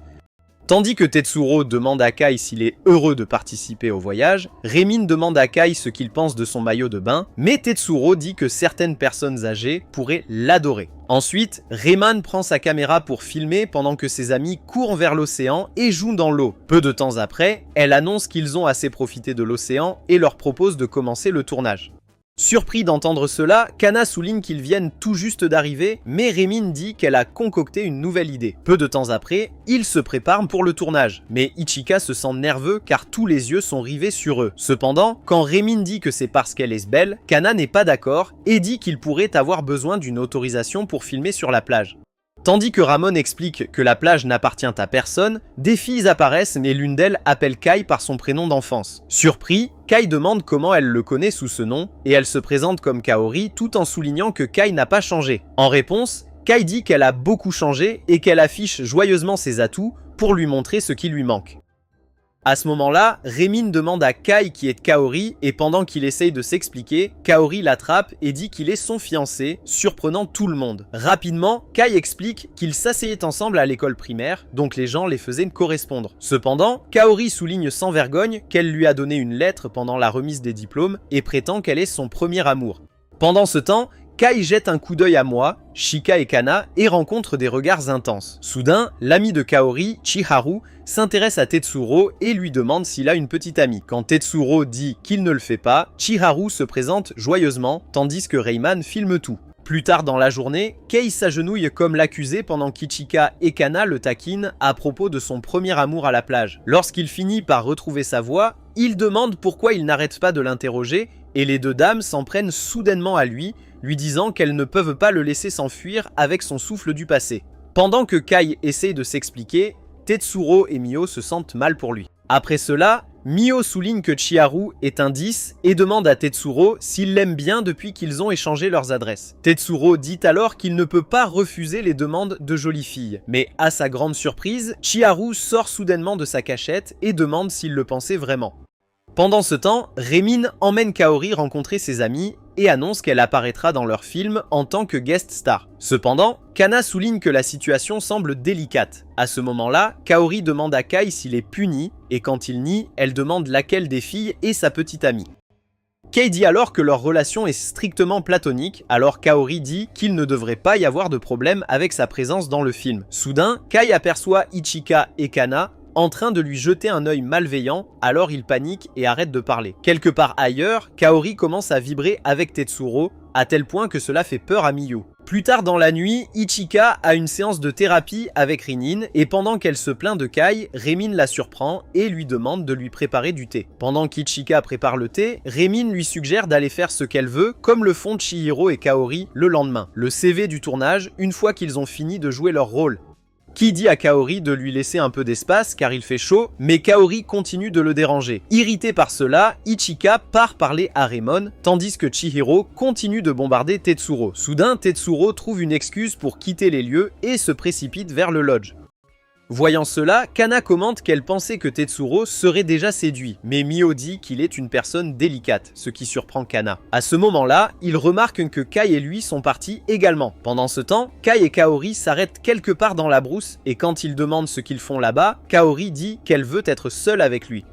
A: Tandis que Tetsuro demande à Kai s'il est heureux de participer au voyage, Remin demande à Kai ce qu'il pense de son maillot de bain, mais Tetsuro dit que certaines personnes âgées pourraient l'adorer. Ensuite, Rayman prend sa caméra pour filmer pendant que ses amis courent vers l'océan et jouent dans l'eau. Peu de temps après, elle annonce qu'ils ont assez profité de l'océan et leur propose de commencer le tournage. Surpris d'entendre cela, Kana souligne qu'ils viennent tout juste d'arriver, mais Remin dit qu'elle a concocté une nouvelle idée. Peu de temps après, ils se préparent pour le tournage, mais Ichika se sent nerveux car tous les yeux sont rivés sur eux. Cependant, quand Remin dit que c'est parce qu'elle est belle, Kana n'est pas d'accord et dit qu'il pourrait avoir besoin d'une autorisation pour filmer sur la plage. Tandis que Ramon explique que la plage n'appartient à personne, des filles apparaissent mais l'une d'elles appelle Kai par son prénom d'enfance. Surpris, Kai demande comment elle le connaît sous ce nom et elle se présente comme Kaori tout en soulignant que Kai n'a pas changé. En réponse, Kai dit qu'elle a beaucoup changé et qu'elle affiche joyeusement ses atouts pour lui montrer ce qui lui manque. À ce moment-là, Remin demande à Kai qui est Kaori et pendant qu'il essaye de s'expliquer, Kaori l'attrape et dit qu'il est son fiancé, surprenant tout le monde. Rapidement, Kai explique qu'ils s'asseyaient ensemble à l'école primaire, donc les gens les faisaient correspondre. Cependant, Kaori souligne sans vergogne qu'elle lui a donné une lettre pendant la remise des diplômes et prétend qu'elle est son premier amour. Pendant ce temps, Kai jette un coup d'œil à moi, Shika et Kana et rencontre des regards intenses. Soudain, l'ami de Kaori, Chiharu, s'intéresse à Tetsuro et lui demande s'il a une petite amie. Quand Tetsuro dit qu'il ne le fait pas, Chiharu se présente joyeusement tandis que Rayman filme tout. Plus tard dans la journée, Kei s'agenouille comme l'accusé pendant qu'Ichika et Kana le taquinent à propos de son premier amour à la plage. Lorsqu'il finit par retrouver sa voix, il demande pourquoi il n'arrête pas de l'interroger et les deux dames s'en prennent soudainement à lui disant qu'elles ne peuvent pas le laisser s'enfuir avec son souffle du passé. Pendant que Kai essaye de s'expliquer, Tetsuro et Mio se sentent mal pour lui. Après cela, Mio souligne que Chiharu est un 10 et demande à Tetsuro s'il l'aime bien depuis qu'ils ont échangé leurs adresses. Tetsuro dit alors qu'il ne peut pas refuser les demandes de jolie fille. Mais à sa grande surprise, Chiharu sort soudainement de sa cachette et demande s'il le pensait vraiment. Pendant ce temps, Remin emmène Kaori rencontrer ses amis et annonce qu'elle apparaîtra dans leur film en tant que guest star. Cependant, Kana souligne que la situation semble délicate. À ce moment-là, Kaori demande à Kai s'il est puni, et quand il nie, elle demande laquelle des filles est sa petite amie. Kei dit alors que leur relation est strictement platonique, alors Kaori dit qu'il ne devrait pas y avoir de problème avec sa présence dans le film. Soudain, Kai aperçoit Ichika et Kana en train de lui jeter un œil malveillant, alors il panique et arrête de parler. Quelque part ailleurs, Kaori commence à vibrer avec Tetsuro, à tel point que cela fait peur à Miyu. Plus tard dans la nuit, Ichika a une séance de thérapie avec Rinin, et pendant qu'elle se plaint de Kai, Remin la surprend et lui demande de lui préparer du thé. Pendant qu'Ichika prépare le thé, Remin lui suggère d'aller faire ce qu'elle veut, comme le font Chihiro et Kaori le lendemain. Le CV du tournage, une fois qu'ils ont fini de jouer leur rôle. Qui dit à Kaori de lui laisser un peu d'espace car il fait chaud, mais Kaori continue de le déranger. Irrité par cela, Ichika part parler à Remon, tandis que Chihiro continue de bombarder Tetsuro. Soudain, Tetsuro trouve une excuse pour quitter les lieux et se précipite vers le lodge. Voyant cela, Kana commente qu'elle pensait que Tetsuro serait déjà séduit, mais Mio dit qu'il est une personne délicate, ce qui surprend Kana. À ce moment-là, il remarque que Kai et lui sont partis également. Pendant ce temps, Kai et Kaori s'arrêtent quelque part dans la brousse, et quand ils demandent ce qu'ils font là-bas, Kaori dit qu'elle veut être seule avec lui.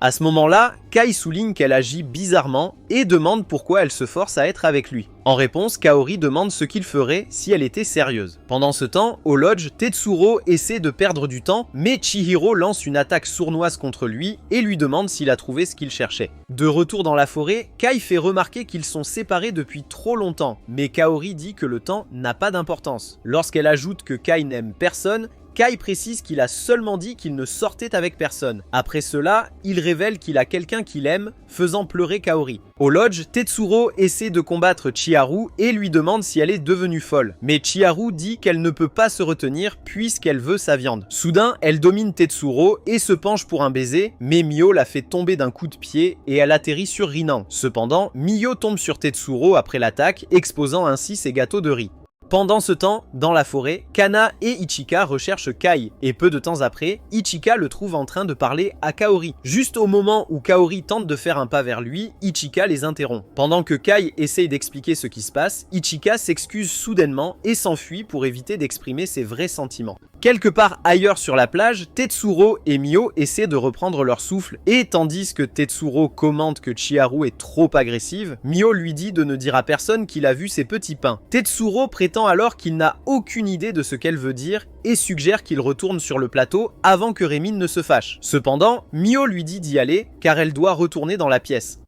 A: À ce moment-là, Kai souligne qu'elle agit bizarrement et demande pourquoi elle se force à être avec lui. En réponse, Kaori demande ce qu'il ferait si elle était sérieuse. Pendant ce temps, au lodge, Tetsuro essaie de perdre du temps, mais Chihiro lance une attaque sournoise contre lui et lui demande s'il a trouvé ce qu'il cherchait. De retour dans la forêt, Kai fait remarquer qu'ils sont séparés depuis trop longtemps, mais Kaori dit que le temps n'a pas d'importance. Lorsqu'elle ajoute que Kai n'aime personne, Kai précise qu'il a seulement dit qu'il ne sortait avec personne. Après cela, il révèle qu'il a quelqu'un qu'il aime, faisant pleurer Kaori. Au lodge, Tetsuro essaie de combattre Chiharu et lui demande si elle est devenue folle. Mais Chiharu dit qu'elle ne peut pas se retenir puisqu'elle veut sa viande. Soudain, elle domine Tetsuro et se penche pour un baiser, mais Mio la fait tomber d'un coup de pied et elle atterrit sur Rinan. Cependant, Mio tombe sur Tetsuro après l'attaque, exposant ainsi ses gâteaux de riz. Pendant ce temps, dans la forêt, Kana et Ichika recherchent Kai, et peu de temps après, Ichika le trouve en train de parler à Kaori. Juste au moment où Kaori tente de faire un pas vers lui, Ichika les interrompt. Pendant que Kai essaye d'expliquer ce qui se passe, Ichika s'excuse soudainement et s'enfuit pour éviter d'exprimer ses vrais sentiments. Quelque part ailleurs sur la plage, Tetsuro et Mio essaient de reprendre leur souffle, et tandis que Tetsuro commente que Chiharu est trop agressive, Mio lui dit de ne dire à personne qu'il a vu ses petits pains. Tetsuro prétend alors qu'il n'a aucune idée de ce qu'elle veut dire et suggère qu'il retourne sur le plateau avant que Remin ne se fâche. Cependant, Mio lui dit d'y aller car elle doit retourner dans la pièce.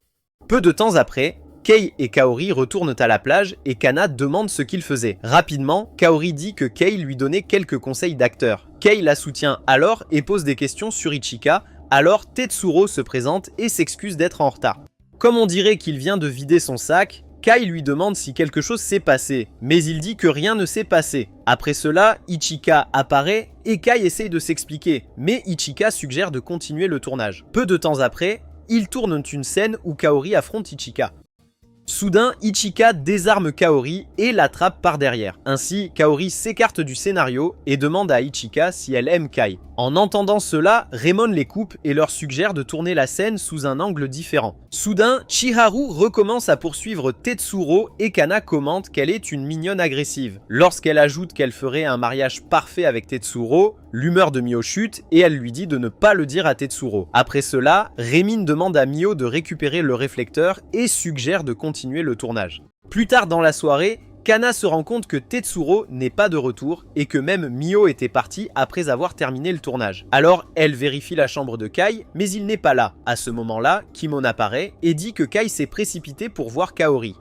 A: Peu de temps après, Kei et Kaori retournent à la plage et Kana demande ce qu'il faisait. Rapidement, Kaori dit que Kei lui donnait quelques conseils d'acteur. Kei la soutient alors et pose des questions sur Ichika, alors Tetsuro se présente et s'excuse d'être en retard. Comme on dirait qu'il vient de vider son sac, Kai lui demande si quelque chose s'est passé, mais il dit que rien ne s'est passé. Après cela, Ichika apparaît et Kai essaye de s'expliquer, mais Ichika suggère de continuer le tournage. Peu de temps après, ils tournent une scène où Kaori affronte Ichika. Soudain, Ichika désarme Kaori et l'attrape par derrière. Ainsi, Kaori s'écarte du scénario et demande à Ichika si elle aime Kai. En entendant cela, Remon les coupe et leur suggère de tourner la scène sous un angle différent. Soudain, Chiharu recommence à poursuivre Tetsuro et Kana commente qu'elle est une mignonne agressive. Lorsqu'elle ajoute qu'elle ferait un mariage parfait avec Tetsuro, l'humeur de Mio chute et elle lui dit de ne pas le dire à Tetsuro. Après cela, Remin demande à Mio de récupérer le réflecteur et suggère de continuer le tournage. Plus tard dans la soirée, Kana se rend compte que Tetsuro n'est pas de retour et que même Mio était parti après avoir terminé le tournage. Alors elle vérifie la chambre de Kai, mais il n'est pas là. À ce moment-là, Kimon apparaît et dit que Kai s'est précipité pour voir Kaori.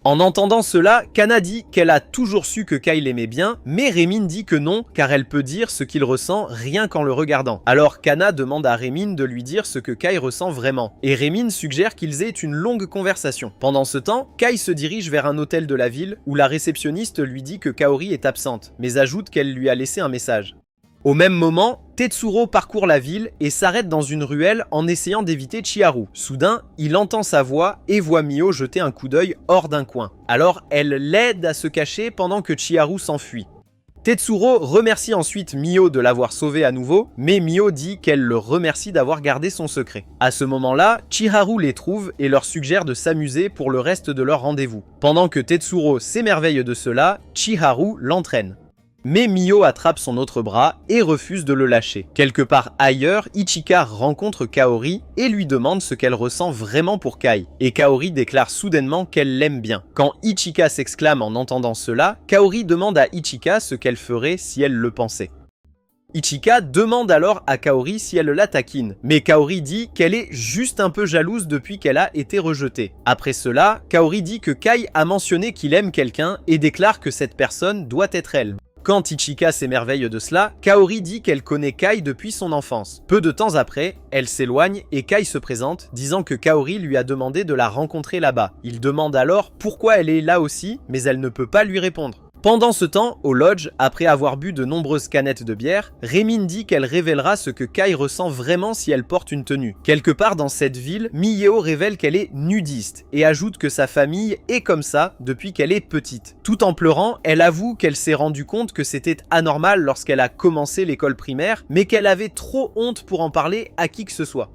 A: En entendant cela, Kana dit qu'elle a toujours su que Kai l'aimait bien, mais Rémine dit que non, car elle peut dire ce qu'il ressent rien qu'en le regardant. Alors Kana demande à Rémine de lui dire ce que Kai ressent vraiment, et Rémine suggère qu'ils aient une longue conversation. Pendant ce temps, Kai se dirige vers un hôtel de la ville, où la réceptionniste lui dit que Kaori est absente, mais ajoute qu'elle lui a laissé un message. Au même moment, Tetsuro parcourt la ville et s'arrête dans une ruelle en essayant d'éviter Chiharu. Soudain, il entend sa voix et voit Mio jeter un coup d'œil hors d'un coin. Alors, elle l'aide à se cacher pendant que Chiharu s'enfuit. Tetsuro remercie ensuite Mio de l'avoir sauvé à nouveau, mais Mio dit qu'elle le remercie d'avoir gardé son secret. À ce moment-là, Chiharu les trouve et leur suggère de s'amuser pour le reste de leur rendez-vous. Pendant que Tetsuro s'émerveille de cela, Chiharu l'entraîne. Mais Mio attrape son autre bras et refuse de le lâcher. Quelque part ailleurs, Ichika rencontre Kaori et lui demande ce qu'elle ressent vraiment pour Kai. Et Kaori déclare soudainement qu'elle l'aime bien. Quand Ichika s'exclame en entendant cela, Kaori demande à Ichika ce qu'elle ferait si elle le pensait. Ichika demande alors à Kaori si elle la taquine, mais Kaori dit qu'elle est juste un peu jalouse depuis qu'elle a été rejetée. Après cela, Kaori dit que Kai a mentionné qu'il aime quelqu'un et déclare que cette personne doit être elle. Quand Ichika s'émerveille de cela, Kaori dit qu'elle connaît Kai depuis son enfance. Peu de temps après, elle s'éloigne et Kai se présente, disant que Kaori lui a demandé de la rencontrer là-bas. Il demande alors pourquoi elle est là aussi, mais elle ne peut pas lui répondre. Pendant ce temps, au lodge, après avoir bu de nombreuses canettes de bière, Rémine dit qu'elle révélera ce que Kai ressent vraiment si elle porte une tenue. Quelque part dans cette ville, Miyeo révèle qu'elle est nudiste et ajoute que sa famille est comme ça depuis qu'elle est petite. Tout en pleurant, elle avoue qu'elle s'est rendue compte que c'était anormal lorsqu'elle a commencé l'école primaire, mais qu'elle avait trop honte pour en parler à qui que ce soit.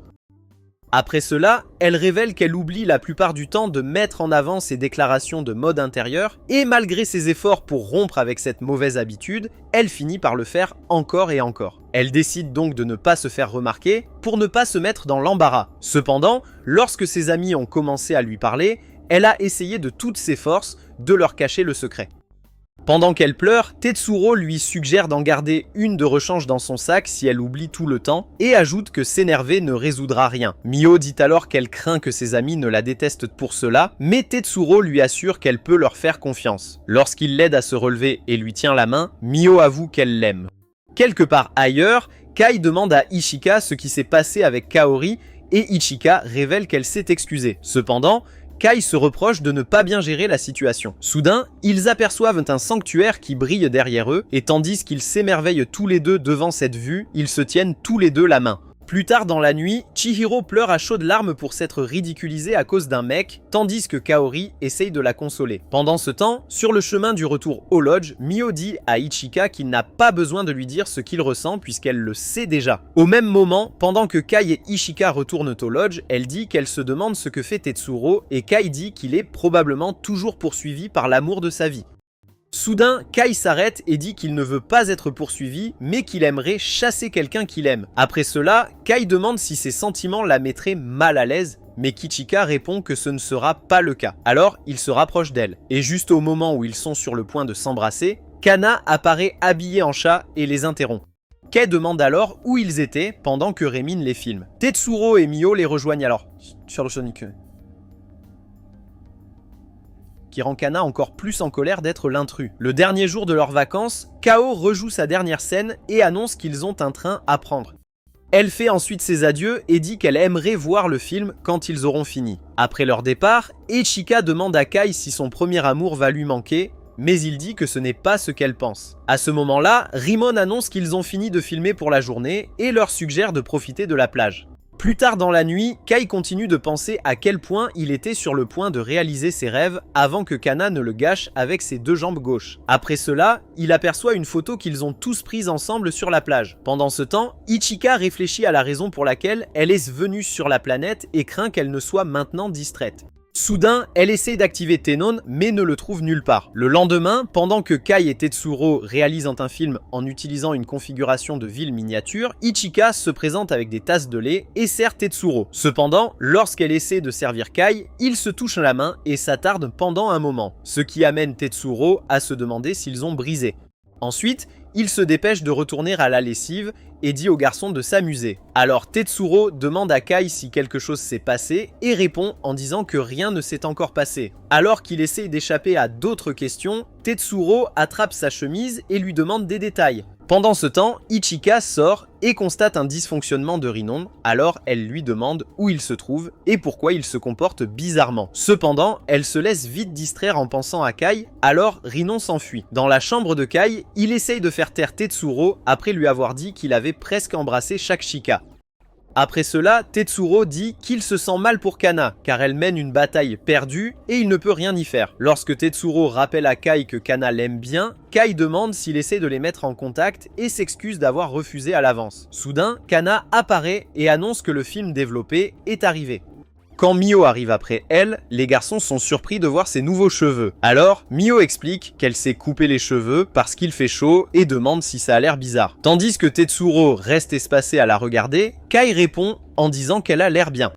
A: Après cela, elle révèle qu'elle oublie la plupart du temps de mettre en avant ses déclarations de mode intérieur, et malgré ses efforts pour rompre avec cette mauvaise habitude, elle finit par le faire encore et encore. Elle décide donc de ne pas se faire remarquer, pour ne pas se mettre dans l'embarras. Cependant, lorsque ses amis ont commencé à lui parler, elle a essayé de toutes ses forces de leur cacher le secret. Pendant qu'elle pleure, Tetsuro lui suggère d'en garder une de rechange dans son sac si elle oublie tout le temps, et ajoute que s'énerver ne résoudra rien. Mio dit alors qu'elle craint que ses amis ne la détestent pour cela, mais Tetsuro lui assure qu'elle peut leur faire confiance. Lorsqu'il l'aide à se relever et lui tient la main, Mio avoue qu'elle l'aime. Quelque part ailleurs, Kai demande à Ichika ce qui s'est passé avec Kaori, et Ichika révèle qu'elle s'est excusée. Cependant, Kai se reproche de ne pas bien gérer la situation. Soudain, ils aperçoivent un sanctuaire qui brille derrière eux, et tandis qu'ils s'émerveillent tous les deux devant cette vue, ils se tiennent tous les deux la main. Plus tard dans la nuit, Chihiro pleure à chaudes larmes pour s'être ridiculisée à cause d'un mec, tandis que Kaori essaye de la consoler. Pendant ce temps, sur le chemin du retour au lodge, Mio dit à Ichika qu'il n'a pas besoin de lui dire ce qu'il ressent puisqu'elle le sait déjà. Au même moment, pendant que Kai et Ichika retournent au lodge, elle dit qu'elle se demande ce que fait Tetsuro et Kai dit qu'il est probablement toujours poursuivi par l'amour de sa vie. Soudain, Kai s'arrête et dit qu'il ne veut pas être poursuivi, mais qu'il aimerait chasser quelqu'un qu'il aime. Après cela, Kai demande si ses sentiments la mettraient mal à l'aise, mais Kichika répond que ce ne sera pas le cas. Alors, il se rapproche d'elle. Et juste au moment où ils sont sur le point de s'embrasser, Kana apparaît habillé en chat et les interrompt. Kei demande alors où ils étaient pendant que Rémine les filme. Tetsuro et Mio les rejoignent alors. Sur le Sonic. Qui rend Kana encore plus en colère d'être l'intrus. Le dernier jour de leurs vacances, Kao rejoue sa dernière scène et annonce qu'ils ont un train à prendre. Elle fait ensuite ses adieux et dit qu'elle aimerait voir le film quand ils auront fini. Après leur départ, Ichika demande à Kai si son premier amour va lui manquer, mais il dit que ce n'est pas ce qu'elle pense. À ce moment-là, Rimon annonce qu'ils ont fini de filmer pour la journée et leur suggère de profiter de la plage. Plus tard dans la nuit, Kai continue de penser à quel point il était sur le point de réaliser ses rêves avant que Kana ne le gâche avec ses deux jambes gauches. Après cela, il aperçoit une photo qu'ils ont tous prise ensemble sur la plage. Pendant ce temps, Ichika réfléchit à la raison pour laquelle elle est venue sur la planète et craint qu'elle ne soit maintenant distraite. Soudain, elle essaie d'activer Tenon, mais ne le trouve nulle part. Le lendemain, pendant que Kai et Tetsuro réalisent un film en utilisant une configuration de ville miniature, Ichika se présente avec des tasses de lait et sert Tetsuro. Cependant, lorsqu'elle essaie de servir Kai, il se touche la main et s'attarde pendant un moment, ce qui amène Tetsuro à se demander s'ils ont brisé. Ensuite, il se dépêche de retourner à la lessive et dit au garçon de s'amuser. Alors Tetsuro demande à Kai si quelque chose s'est passé et répond en disant que rien ne s'est encore passé. Alors qu'il essaye d'échapper à d'autres questions, Tetsuro attrape sa chemise et lui demande des détails. Pendant ce temps, Ichika sort et constate un dysfonctionnement de Rinon, alors elle lui demande où il se trouve et pourquoi il se comporte bizarrement. Cependant, elle se laisse vite distraire en pensant à Kai, alors Rinon s'enfuit. Dans la chambre de Kai, il essaye de faire taire Tetsuro après lui avoir dit qu'il avait presque embrassé chaque Shika. Après cela, Tetsuro dit qu'il se sent mal pour Kana, car elle mène une bataille perdue et il ne peut rien y faire. Lorsque Tetsuro rappelle à Kai que Kana l'aime bien, Kai demande s'il essaie de les mettre en contact et s'excuse d'avoir refusé à l'avance. Soudain, Kana apparaît et annonce que le film développé est arrivé. Quand Mio arrive après elle, les garçons sont surpris de voir ses nouveaux cheveux. Alors, Mio explique qu'elle s'est coupé les cheveux parce qu'il fait chaud et demande si ça a l'air bizarre. Tandis que Tetsuro reste espacé à la regarder, Kai répond en disant qu'elle a l'air bien.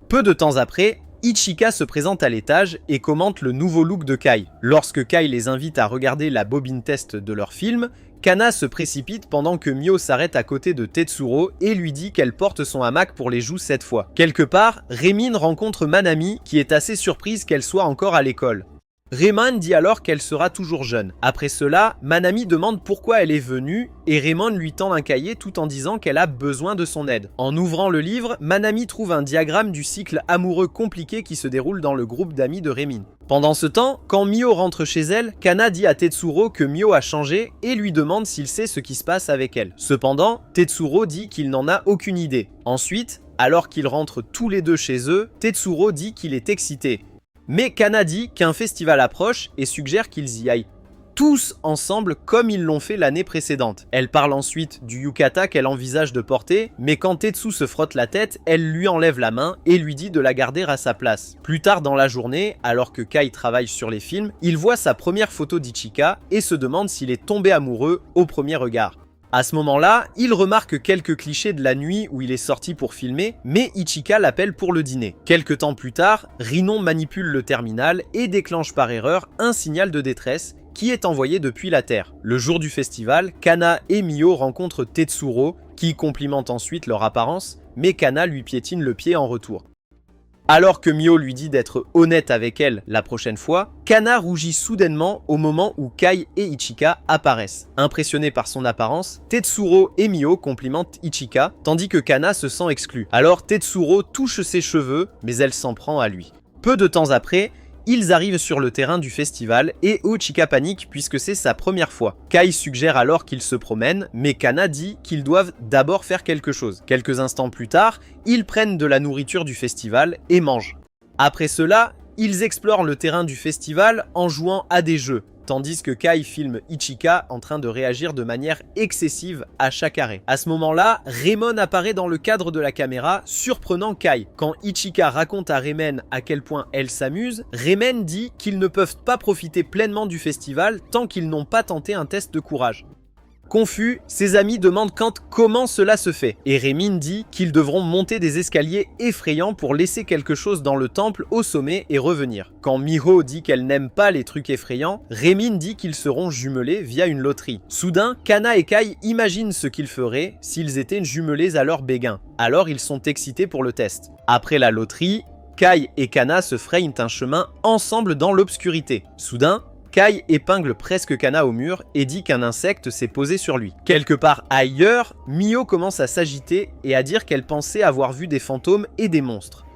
A: Peu de temps après, Ichika se présente à l'étage et commente le nouveau look de Kai. Lorsque Kai les invite à regarder la bobine test de leur film, Kana se précipite pendant que Mio s'arrête à côté de Tetsuro et lui dit qu'elle porte son hamac pour les joues cette fois. Quelque part, Remin rencontre Manami qui est assez surprise qu'elle soit encore à l'école. Raymond dit alors qu'elle sera toujours jeune. Après cela, Manami demande pourquoi elle est venue et Raymond lui tend un cahier tout en disant qu'elle a besoin de son aide. En ouvrant le livre, Manami trouve un diagramme du cycle amoureux compliqué qui se déroule dans le groupe d'amis de Raymond. Pendant ce temps, quand Mio rentre chez elle, Kana dit à Tetsuro que Mio a changé et lui demande s'il sait ce qui se passe avec elle. Cependant, Tetsuro dit qu'il n'en a aucune idée. Ensuite, alors qu'ils rentrent tous les deux chez eux, Tetsuro dit qu'il est excité. Mais Kana dit qu'un festival approche et suggère qu'ils y aillent tous ensemble comme ils l'ont fait l'année précédente. Elle parle ensuite du yukata qu'elle envisage de porter, mais quand Tetsu se frotte la tête, elle lui enlève la main et lui dit de la garder à sa place. Plus tard dans la journée, alors que Kai travaille sur les films, il voit sa première photo d'Ichika et se demande s'il est tombé amoureux au premier regard. À ce moment-là, il remarque quelques clichés de la nuit où il est sorti pour filmer, mais Ichika l'appelle pour le dîner. Quelque temps plus tard, Rinon manipule le terminal et déclenche par erreur un signal de détresse qui est envoyé depuis la Terre. Le jour du festival, Kana et Mio rencontrent Tetsuro, qui complimente ensuite leur apparence, mais Kana lui piétine le pied en retour. Alors que Mio lui dit d'être honnête avec elle la prochaine fois, Kana rougit soudainement au moment où Kai et Ichika apparaissent. Impressionné par son apparence, Tetsuro et Mio complimentent Ichika, tandis que Kana se sent exclu. Alors Tetsuro touche ses cheveux, mais elle s'en prend à lui. Peu de temps après, ils arrivent sur le terrain du festival et Ichika panique puisque c'est sa première fois. Kai suggère alors qu'ils se promènent, mais Kana dit qu'ils doivent d'abord faire quelque chose. Quelques instants plus tard, ils prennent de la nourriture du festival et mangent. Après cela, ils explorent le terrain du festival en jouant à des jeux, tandis que Kai filme Ichika en train de réagir de manière excessive à chaque arrêt. À ce moment-là, Raymond apparaît dans le cadre de la caméra, surprenant Kai. Quand Ichika raconte à Raymond à quel point elle s'amuse, Raymond dit qu'ils ne peuvent pas profiter pleinement du festival tant qu'ils n'ont pas tenté un test de courage. Confus, ses amis demandent comment cela se fait, et Raymond dit qu'ils devront monter des escaliers effrayants pour laisser quelque chose dans le temple au sommet et revenir. Quand Miho dit qu'elle n'aime pas les trucs effrayants, Raymond dit qu'ils seront jumelés via une loterie. Soudain, Kana et Kai imaginent ce qu'ils feraient s'ils étaient jumelés à leur béguin. Alors ils sont excités pour le test. Après la loterie, Kai et Kana se frayent un chemin ensemble dans l'obscurité. Soudain, Kai épingle presque Kana au mur et dit qu'un insecte s'est posé sur lui. Quelque part ailleurs, Mio commence à s'agiter et à dire qu'elle pensait avoir vu des fantômes et des monstres.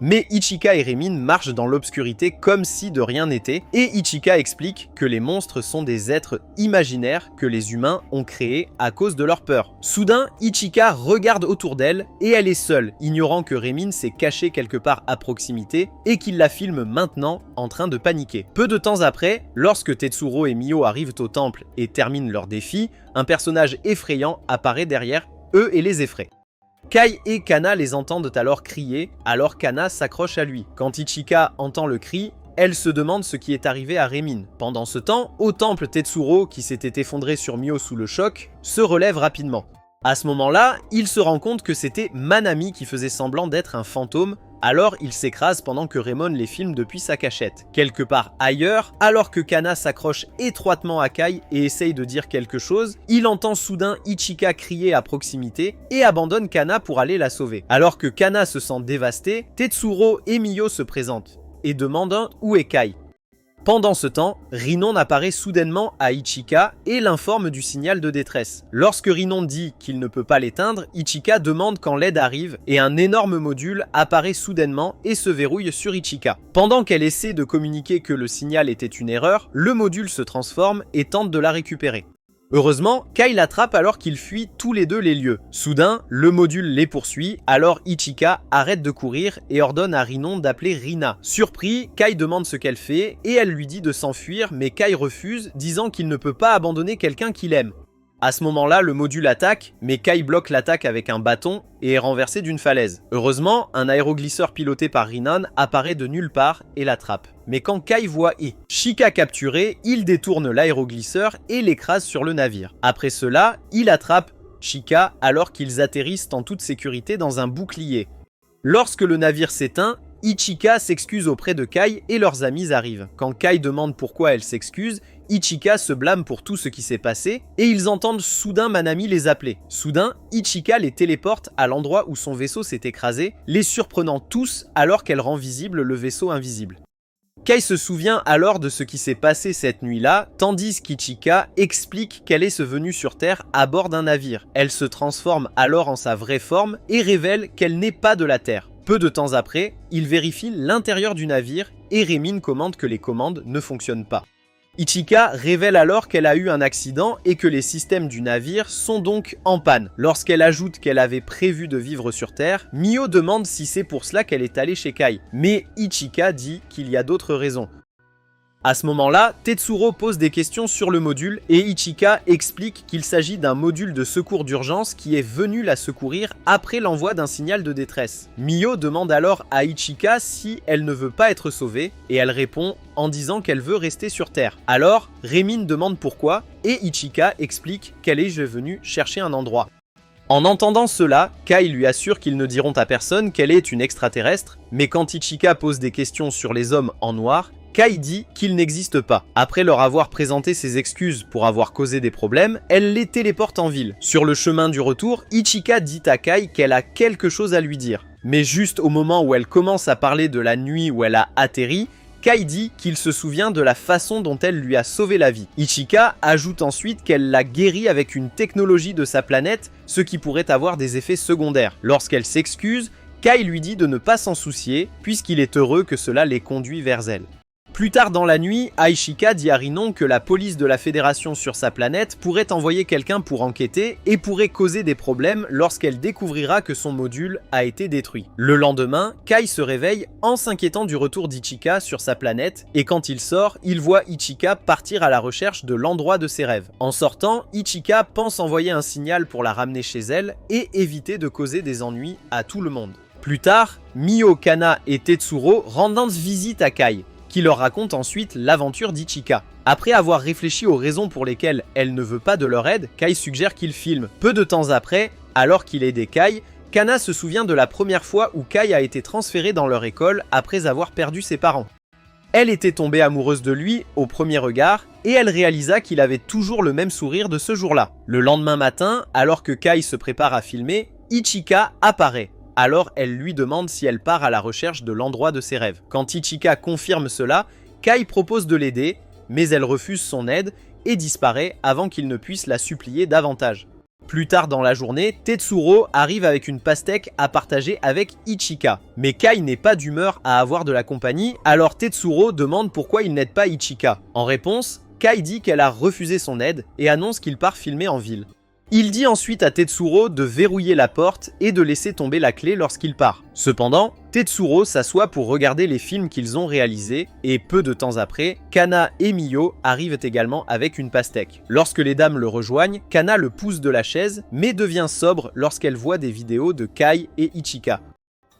A: Mais Ichika et Raymond marchent dans l'obscurité comme si de rien n'était, et Ichika explique que les monstres sont des êtres imaginaires que les humains ont créés à cause de leur peur. Soudain, Ichika regarde autour d'elle et elle est seule, ignorant que Raymond s'est caché quelque part à proximité et qu'il la filme maintenant en train de paniquer. Peu de temps après, lorsque Tetsuro et Mio arrivent au temple et terminent leur défi, un personnage effrayant apparaît derrière eux et les effraie. Kai et Kana les entendent alors crier, alors Kana s'accroche à lui. Quand Ichika entend le cri, elle se demande ce qui est arrivé à Raymond. Pendant ce temps, au temple, Tetsuro, qui s'était effondré sur Mio sous le choc, se relève rapidement. À ce moment-là, il se rend compte que c'était Manami qui faisait semblant d'être un fantôme, alors il s'écrase pendant que Raymond les filme depuis sa cachette. Quelque part ailleurs, alors que Kana s'accroche étroitement à Kai et essaye de dire quelque chose, il entend soudain Ichika crier à proximité et abandonne Kana pour aller la sauver. Alors que Kana se sent dévasté, Tetsuro et Miyo se présentent et demandent où est Kai. Pendant ce temps, Rinon apparaît soudainement à Ichika et l'informe du signal de détresse. Lorsque Rinon dit qu'il ne peut pas l'éteindre, Ichika demande quand l'aide arrive et un énorme module apparaît soudainement et se verrouille sur Ichika. Pendant qu'elle essaie de communiquer que le signal était une erreur, le module se transforme et tente de la récupérer. Heureusement, Kai l'attrape alors qu'ils fuient tous les deux les lieux. Soudain, le module les poursuit, alors Ichika arrête de courir et ordonne à Rinon d'appeler Rina. Surpris, Kai demande ce qu'elle fait et elle lui dit de s'enfuir, mais Kai refuse, disant qu'il ne peut pas abandonner quelqu'un qu'il aime. À ce moment-là, le module attaque, mais Kai bloque l'attaque avec un bâton et est renversé d'une falaise. Heureusement, un aéroglisseur piloté par Rinon apparaît de nulle part et l'attrape. Mais quand Kai voit Shika capturé, il détourne l'aéroglisseur et l'écrase sur le navire. Après cela, il attrape Shika alors qu'ils atterrissent en toute sécurité dans un bouclier. Lorsque le navire s'éteint, Ichika s'excuse auprès de Kai et leurs amis arrivent. Quand Kai demande pourquoi elle s'excuse, Ichika se blâme pour tout ce qui s'est passé et ils entendent soudain Manami les appeler. Soudain, Ichika les téléporte à l'endroit où son vaisseau s'est écrasé, les surprenant tous alors qu'elle rend visible le vaisseau invisible. Kai se souvient alors de ce qui s'est passé cette nuit-là, tandis qu'Ichika explique qu'elle est venue sur Terre à bord d'un navire. Elle se transforme alors en sa vraie forme et révèle qu'elle n'est pas de la Terre. Peu de temps après, il vérifie l'intérieur du navire et Rémine commande que les commandes ne fonctionnent pas. Ichika révèle alors qu'elle a eu un accident et que les systèmes du navire sont donc en panne. Lorsqu'elle ajoute qu'elle avait prévu de vivre sur Terre, Mio demande si c'est pour cela qu'elle est allée chez Kai. Mais Ichika dit qu'il y a d'autres raisons. À ce moment-là, Tetsuro pose des questions sur le module et Ichika explique qu'il s'agit d'un module de secours d'urgence qui est venu la secourir après l'envoi d'un signal de détresse. Mio demande alors à Ichika si elle ne veut pas être sauvée et elle répond en disant qu'elle veut rester sur Terre. Alors, Rémine demande pourquoi et Ichika explique qu'elle est venue chercher un endroit. En entendant cela, Kai lui assure qu'ils ne diront à personne qu'elle est une extraterrestre, mais quand Ichika pose des questions sur les hommes en noir, Kai dit qu'il n'existe pas. Après leur avoir présenté ses excuses pour avoir causé des problèmes, elle les téléporte en ville. Sur le chemin du retour, Ichika dit à Kai qu'elle a quelque chose à lui dire. Mais juste au moment où elle commence à parler de la nuit où elle a atterri, Kai dit qu'il se souvient de la façon dont elle lui a sauvé la vie. Ichika ajoute ensuite qu'elle l'a guéri avec une technologie de sa planète, ce qui pourrait avoir des effets secondaires. Lorsqu'elle s'excuse, Kai lui dit de ne pas s'en soucier, puisqu'il est heureux que cela les conduit vers elle. Plus tard dans la nuit, Aishika dit à Rinon que la police de la Fédération sur sa planète pourrait envoyer quelqu'un pour enquêter et pourrait causer des problèmes lorsqu'elle découvrira que son module a été détruit. Le lendemain, Kai se réveille en s'inquiétant du retour d'Ichika sur sa planète et quand il sort, il voit Ichika partir à la recherche de l'endroit de ses rêves. En sortant, Ichika pense envoyer un signal pour la ramener chez elle et éviter de causer des ennuis à tout le monde. Plus tard, Mio, Kana et Tetsuro rendent visite à Kai, qui leur raconte ensuite l'aventure d'Ichika. Après avoir réfléchi aux raisons pour lesquelles elle ne veut pas de leur aide, Kai suggère qu'ils filment. Peu de temps après, alors qu'il aidait Kai, Kana se souvient de la première fois où Kai a été transféré dans leur école après avoir perdu ses parents. Elle était tombée amoureuse de lui au premier regard et elle réalisa qu'il avait toujours le même sourire de ce jour-là. Le lendemain matin, alors que Kai se prépare à filmer, Ichika apparaît. Alors elle lui demande si elle part à la recherche de l'endroit de ses rêves. Quand Ichika confirme cela, Kai propose de l'aider, mais elle refuse son aide et disparaît avant qu'il ne puisse la supplier davantage. Plus tard dans la journée, Tetsuro arrive avec une pastèque à partager avec Ichika. Mais Kai n'est pas d'humeur à avoir de la compagnie, alors Tetsuro demande pourquoi il n'aide pas Ichika. En réponse, Kai dit qu'elle a refusé son aide et annonce qu'il part filmer en ville. Il dit ensuite à Tetsuro de verrouiller la porte et de laisser tomber la clé lorsqu'il part. Cependant, Tetsuro s'assoit pour regarder les films qu'ils ont réalisés et peu de temps après, Kana et Mio arrivent également avec une pastèque. Lorsque les dames le rejoignent, Kana le pousse de la chaise mais devient sobre lorsqu'elle voit des vidéos de Kai et Ichika.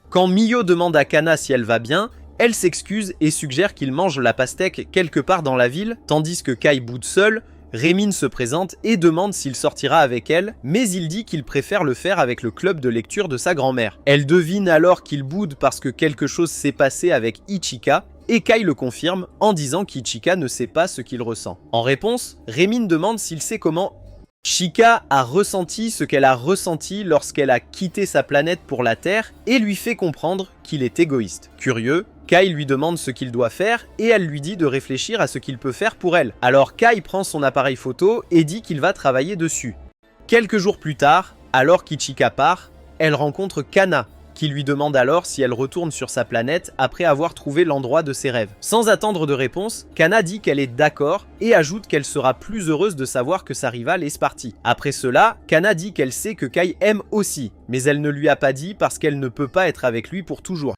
A: Quand Mio demande à Kana si elle va bien, elle s'excuse et suggère qu'il mange la pastèque quelque part dans la ville, tandis que Kai boude seul, Rémine se présente et demande s'il sortira avec elle, mais il dit qu'il préfère le faire avec le club de lecture de sa grand-mère. Elle devine alors qu'il boude parce que quelque chose s'est passé avec Ichika, et Kai le confirme en disant qu'Ichika ne sait pas ce qu'il ressent. En réponse, Rémine demande s'il sait comment Chika a ressenti ce qu'elle a ressenti lorsqu'elle a quitté sa planète pour la Terre et lui fait comprendre qu'il est égoïste. Curieux, Kai lui demande ce qu'il doit faire et elle lui dit de réfléchir à ce qu'il peut faire pour elle. Alors Kai prend son appareil photo et dit qu'il va travailler dessus. Quelques jours plus tard, alors qu'Ichika part, elle rencontre Kana, qui lui demande alors si elle retourne sur sa planète après avoir trouvé l'endroit de ses rêves. Sans attendre de réponse, Kana dit qu'elle est d'accord et ajoute qu'elle sera plus heureuse de savoir que sa rivale est partie. Après cela, Kana dit qu'elle sait que Kai aime aussi, mais elle ne lui a pas dit parce qu'elle ne peut pas être avec lui pour toujours.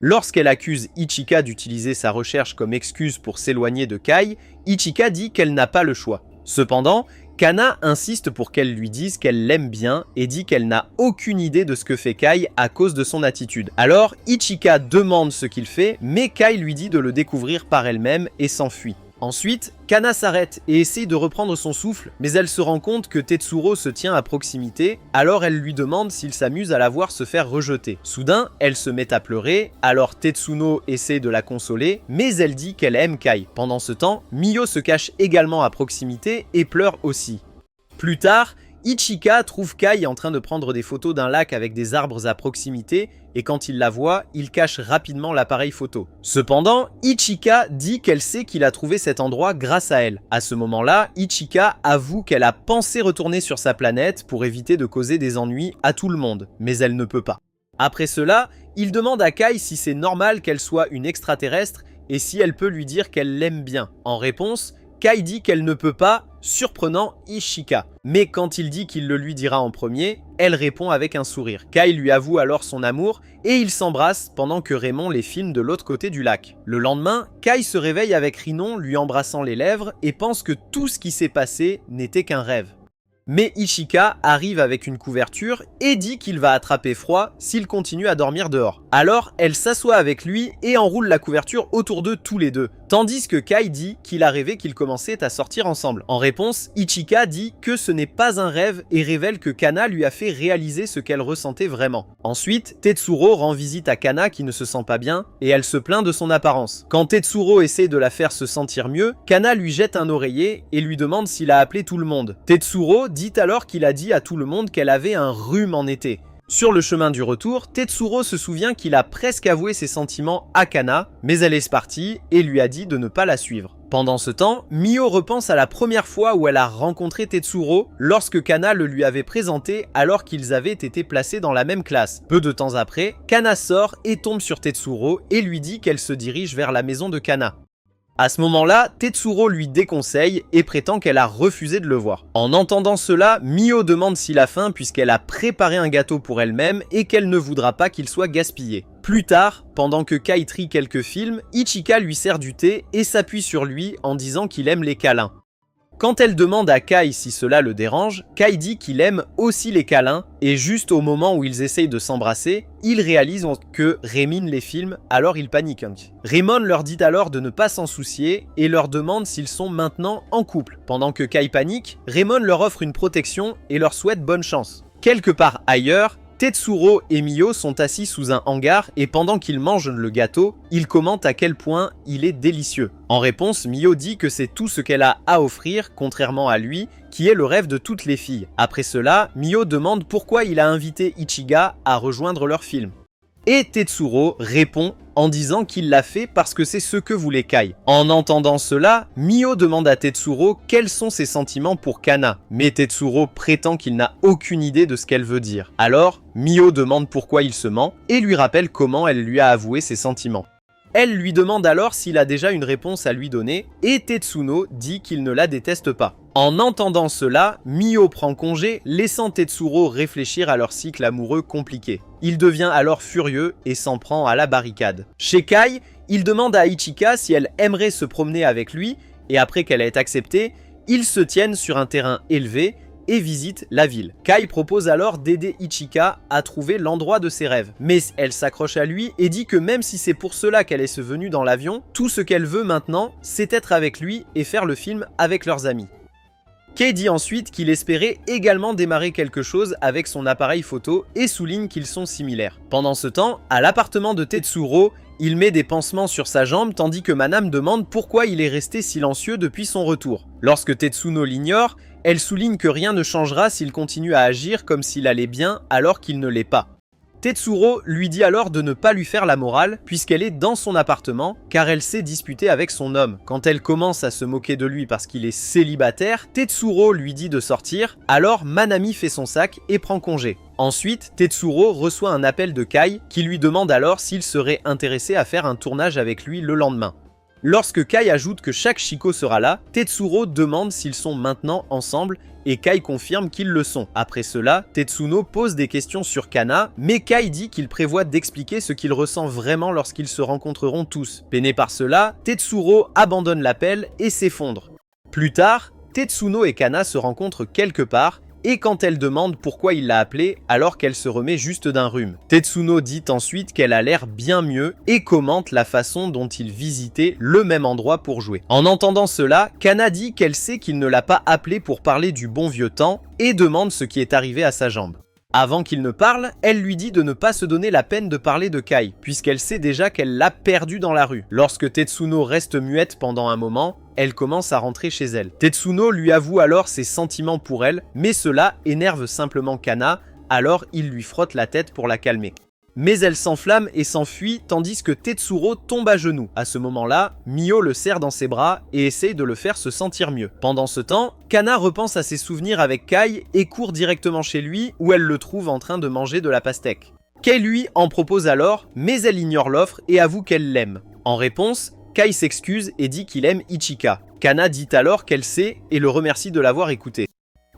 A: Lorsqu'elle accuse Ichika d'utiliser sa recherche comme excuse pour s'éloigner de Kai, Ichika dit qu'elle n'a pas le choix. Cependant, Kana insiste pour qu'elle lui dise qu'elle l'aime bien et dit qu'elle n'a aucune idée de ce que fait Kai à cause de son attitude. Alors, Ichika demande ce qu'il fait, mais Kai lui dit de le découvrir par elle-même et s'enfuit. Ensuite, Kana s'arrête et essaye de reprendre son souffle, mais elle se rend compte que Tetsuro se tient à proximité, alors elle lui demande s'il s'amuse à la voir se faire rejeter. Soudain, elle se met à pleurer, alors Tetsuno essaie de la consoler, mais elle dit qu'elle aime Kai. Pendant ce temps, Mio se cache également à proximité et pleure aussi. Plus tard, Ichika trouve Kai en train de prendre des photos d'un lac avec des arbres à proximité et quand il la voit, il cache rapidement l'appareil photo. Cependant, Ichika dit qu'elle sait qu'il a trouvé cet endroit grâce à elle. À ce moment-là, Ichika avoue qu'elle a pensé retourner sur sa planète pour éviter de causer des ennuis à tout le monde, mais elle ne peut pas. Après cela, il demande à Kai si c'est normal qu'elle soit une extraterrestre et si elle peut lui dire qu'elle l'aime bien. En réponse, Kai dit qu'elle ne peut pas, surprenant Ichika. Mais quand il dit qu'il le lui dira en premier, elle répond avec un sourire. Kai lui avoue alors son amour et ils s'embrassent pendant que Raymond les filme de l'autre côté du lac. Le lendemain, Kai se réveille avec Rinon lui embrassant les lèvres et pense que tout ce qui s'est passé n'était qu'un rêve. Mais Ichika arrive avec une couverture et dit qu'il va attraper froid s'il continue à dormir dehors. Alors, elle s'assoit avec lui et enroule la couverture autour d'eux tous les deux. Tandis que Kai dit qu'il a rêvé qu'ils commençaient à sortir ensemble. En réponse, Ichika dit que ce n'est pas un rêve et révèle que Kana lui a fait réaliser ce qu'elle ressentait vraiment. Ensuite, Tetsuro rend visite à Kana qui ne se sent pas bien et elle se plaint de son apparence. Quand Tetsuro essaie de la faire se sentir mieux, Kana lui jette un oreiller et lui demande s'il a appelé tout le monde. Tetsuro dit alors qu'il a dit à tout le monde qu'elle avait un rhume en été. Sur le chemin du retour, Tetsuro se souvient qu'il a presque avoué ses sentiments à Kana, mais elle est partie et lui a dit de ne pas la suivre. Pendant ce temps, Mio repense à la première fois où elle a rencontré Tetsuro lorsque Kana le lui avait présenté alors qu'ils avaient été placés dans la même classe. Peu de temps après, Kana sort et tombe sur Tetsuro et lui dit qu'elle se dirige vers la maison de Kana. À ce moment-là, Tetsuro lui déconseille et prétend qu'elle a refusé de le voir. En entendant cela, Mio demande s'il a faim puisqu'elle a préparé un gâteau pour elle-même et qu'elle ne voudra pas qu'il soit gaspillé. Plus tard, pendant que Kai trie quelques films, Ichika lui sert du thé et s'appuie sur lui en disant qu'il aime les câlins. Quand elle demande à Kai si cela le dérange, Kai dit qu'il aime aussi les câlins et juste au moment où ils essayent de s'embrasser, ils réalisent que Rémine les filme, alors ils paniquent. Raymond leur dit alors de ne pas s'en soucier et leur demande s'ils sont maintenant en couple. Pendant que Kai panique, Raymond leur offre une protection et leur souhaite bonne chance. Quelque part ailleurs, Tetsuro et Mio sont assis sous un hangar et pendant qu'ils mangent le gâteau, ils commentent à quel point il est délicieux. En réponse, Mio dit que c'est tout ce qu'elle a à offrir, contrairement à lui, qui est le rêve de toutes les filles. Après cela, Mio demande pourquoi il a invité Ichiga à rejoindre leur film. Et Tetsuro répond en disant qu'il l'a fait parce que c'est ce que voulait Kai. En entendant cela, Mio demande à Tetsuro quels sont ses sentiments pour Kana, mais Tetsuro prétend qu'il n'a aucune idée de ce qu'elle veut dire. Alors, Mio demande pourquoi il se ment et lui rappelle comment elle lui a avoué ses sentiments. Elle lui demande alors s'il a déjà une réponse à lui donner et Tetsuno dit qu'il ne la déteste pas. En entendant cela, Mio prend congé, laissant Tetsuro réfléchir à leur cycle amoureux compliqué. Il devient alors furieux et s'en prend à la barricade. Chez Kai, il demande à Ichika si elle aimerait se promener avec lui et après qu'elle ait accepté, ils se tiennent sur un terrain élevé et visite la ville. Kai propose alors d'aider Ichika à trouver l'endroit de ses rêves. Mais elle s'accroche à lui et dit que même si c'est pour cela qu'elle est venue dans l'avion, tout ce qu'elle veut maintenant, c'est être avec lui et faire le film avec leurs amis. Kei dit ensuite qu'il espérait également démarrer quelque chose avec son appareil photo et souligne qu'ils sont similaires. Pendant ce temps, à l'appartement de Tetsuro, il met des pansements sur sa jambe tandis que Manam demande pourquoi il est resté silencieux depuis son retour. Lorsque Tetsuno l'ignore, elle souligne que rien ne changera s'il continue à agir comme s'il allait bien alors qu'il ne l'est pas. Tetsuro lui dit alors de ne pas lui faire la morale puisqu'elle est dans son appartement car elle s'est disputée avec son homme. Quand elle commence à se moquer de lui parce qu'il est célibataire, Tetsuro lui dit de sortir, alors Manami fait son sac et prend congé. Ensuite, Tetsuro reçoit un appel de Kai qui lui demande alors s'il serait intéressé à faire un tournage avec lui le lendemain. Lorsque Kai ajoute que chaque Shiko sera là, Tetsuro demande s'ils sont maintenant ensemble et Kai confirme qu'ils le sont. Après cela, Tetsuno pose des questions sur Kana, mais Kai dit qu'il prévoit d'expliquer ce qu'il ressent vraiment lorsqu'ils se rencontreront tous. Peiné par cela, Tetsuro abandonne l'appel et s'effondre. Plus tard, Tetsuno et Kana se rencontrent quelque part, et quand elle demande pourquoi il l'a appelée alors qu'elle se remet juste d'un rhume. Tetsuno dit ensuite qu'elle a l'air bien mieux et commente la façon dont ils visitaient le même endroit pour jouer. En entendant cela, Kana dit qu'elle sait qu'il ne l'a pas appelée pour parler du bon vieux temps et demande ce qui est arrivé à sa jambe. Avant qu'il ne parle, elle lui dit de ne pas se donner la peine de parler de Kai, puisqu'elle sait déjà qu'elle l'a perdu dans la rue. Lorsque Tetsuno reste muette pendant un moment, elle commence à rentrer chez elle. Tetsuno lui avoue alors ses sentiments pour elle, mais cela énerve simplement Kana, alors il lui frotte la tête pour la calmer. Mais elle s'enflamme et s'enfuit tandis que Tetsuro tombe à genoux. À ce moment-là, Mio le serre dans ses bras et essaye de le faire se sentir mieux. Pendant ce temps, Kana repense à ses souvenirs avec Kai et court directement chez lui où elle le trouve en train de manger de la pastèque. Kai lui en propose alors, mais elle ignore l'offre et avoue qu'elle l'aime. En réponse, Kai s'excuse et dit qu'il aime Ichika. Kana dit alors qu'elle sait et le remercie de l'avoir écouté.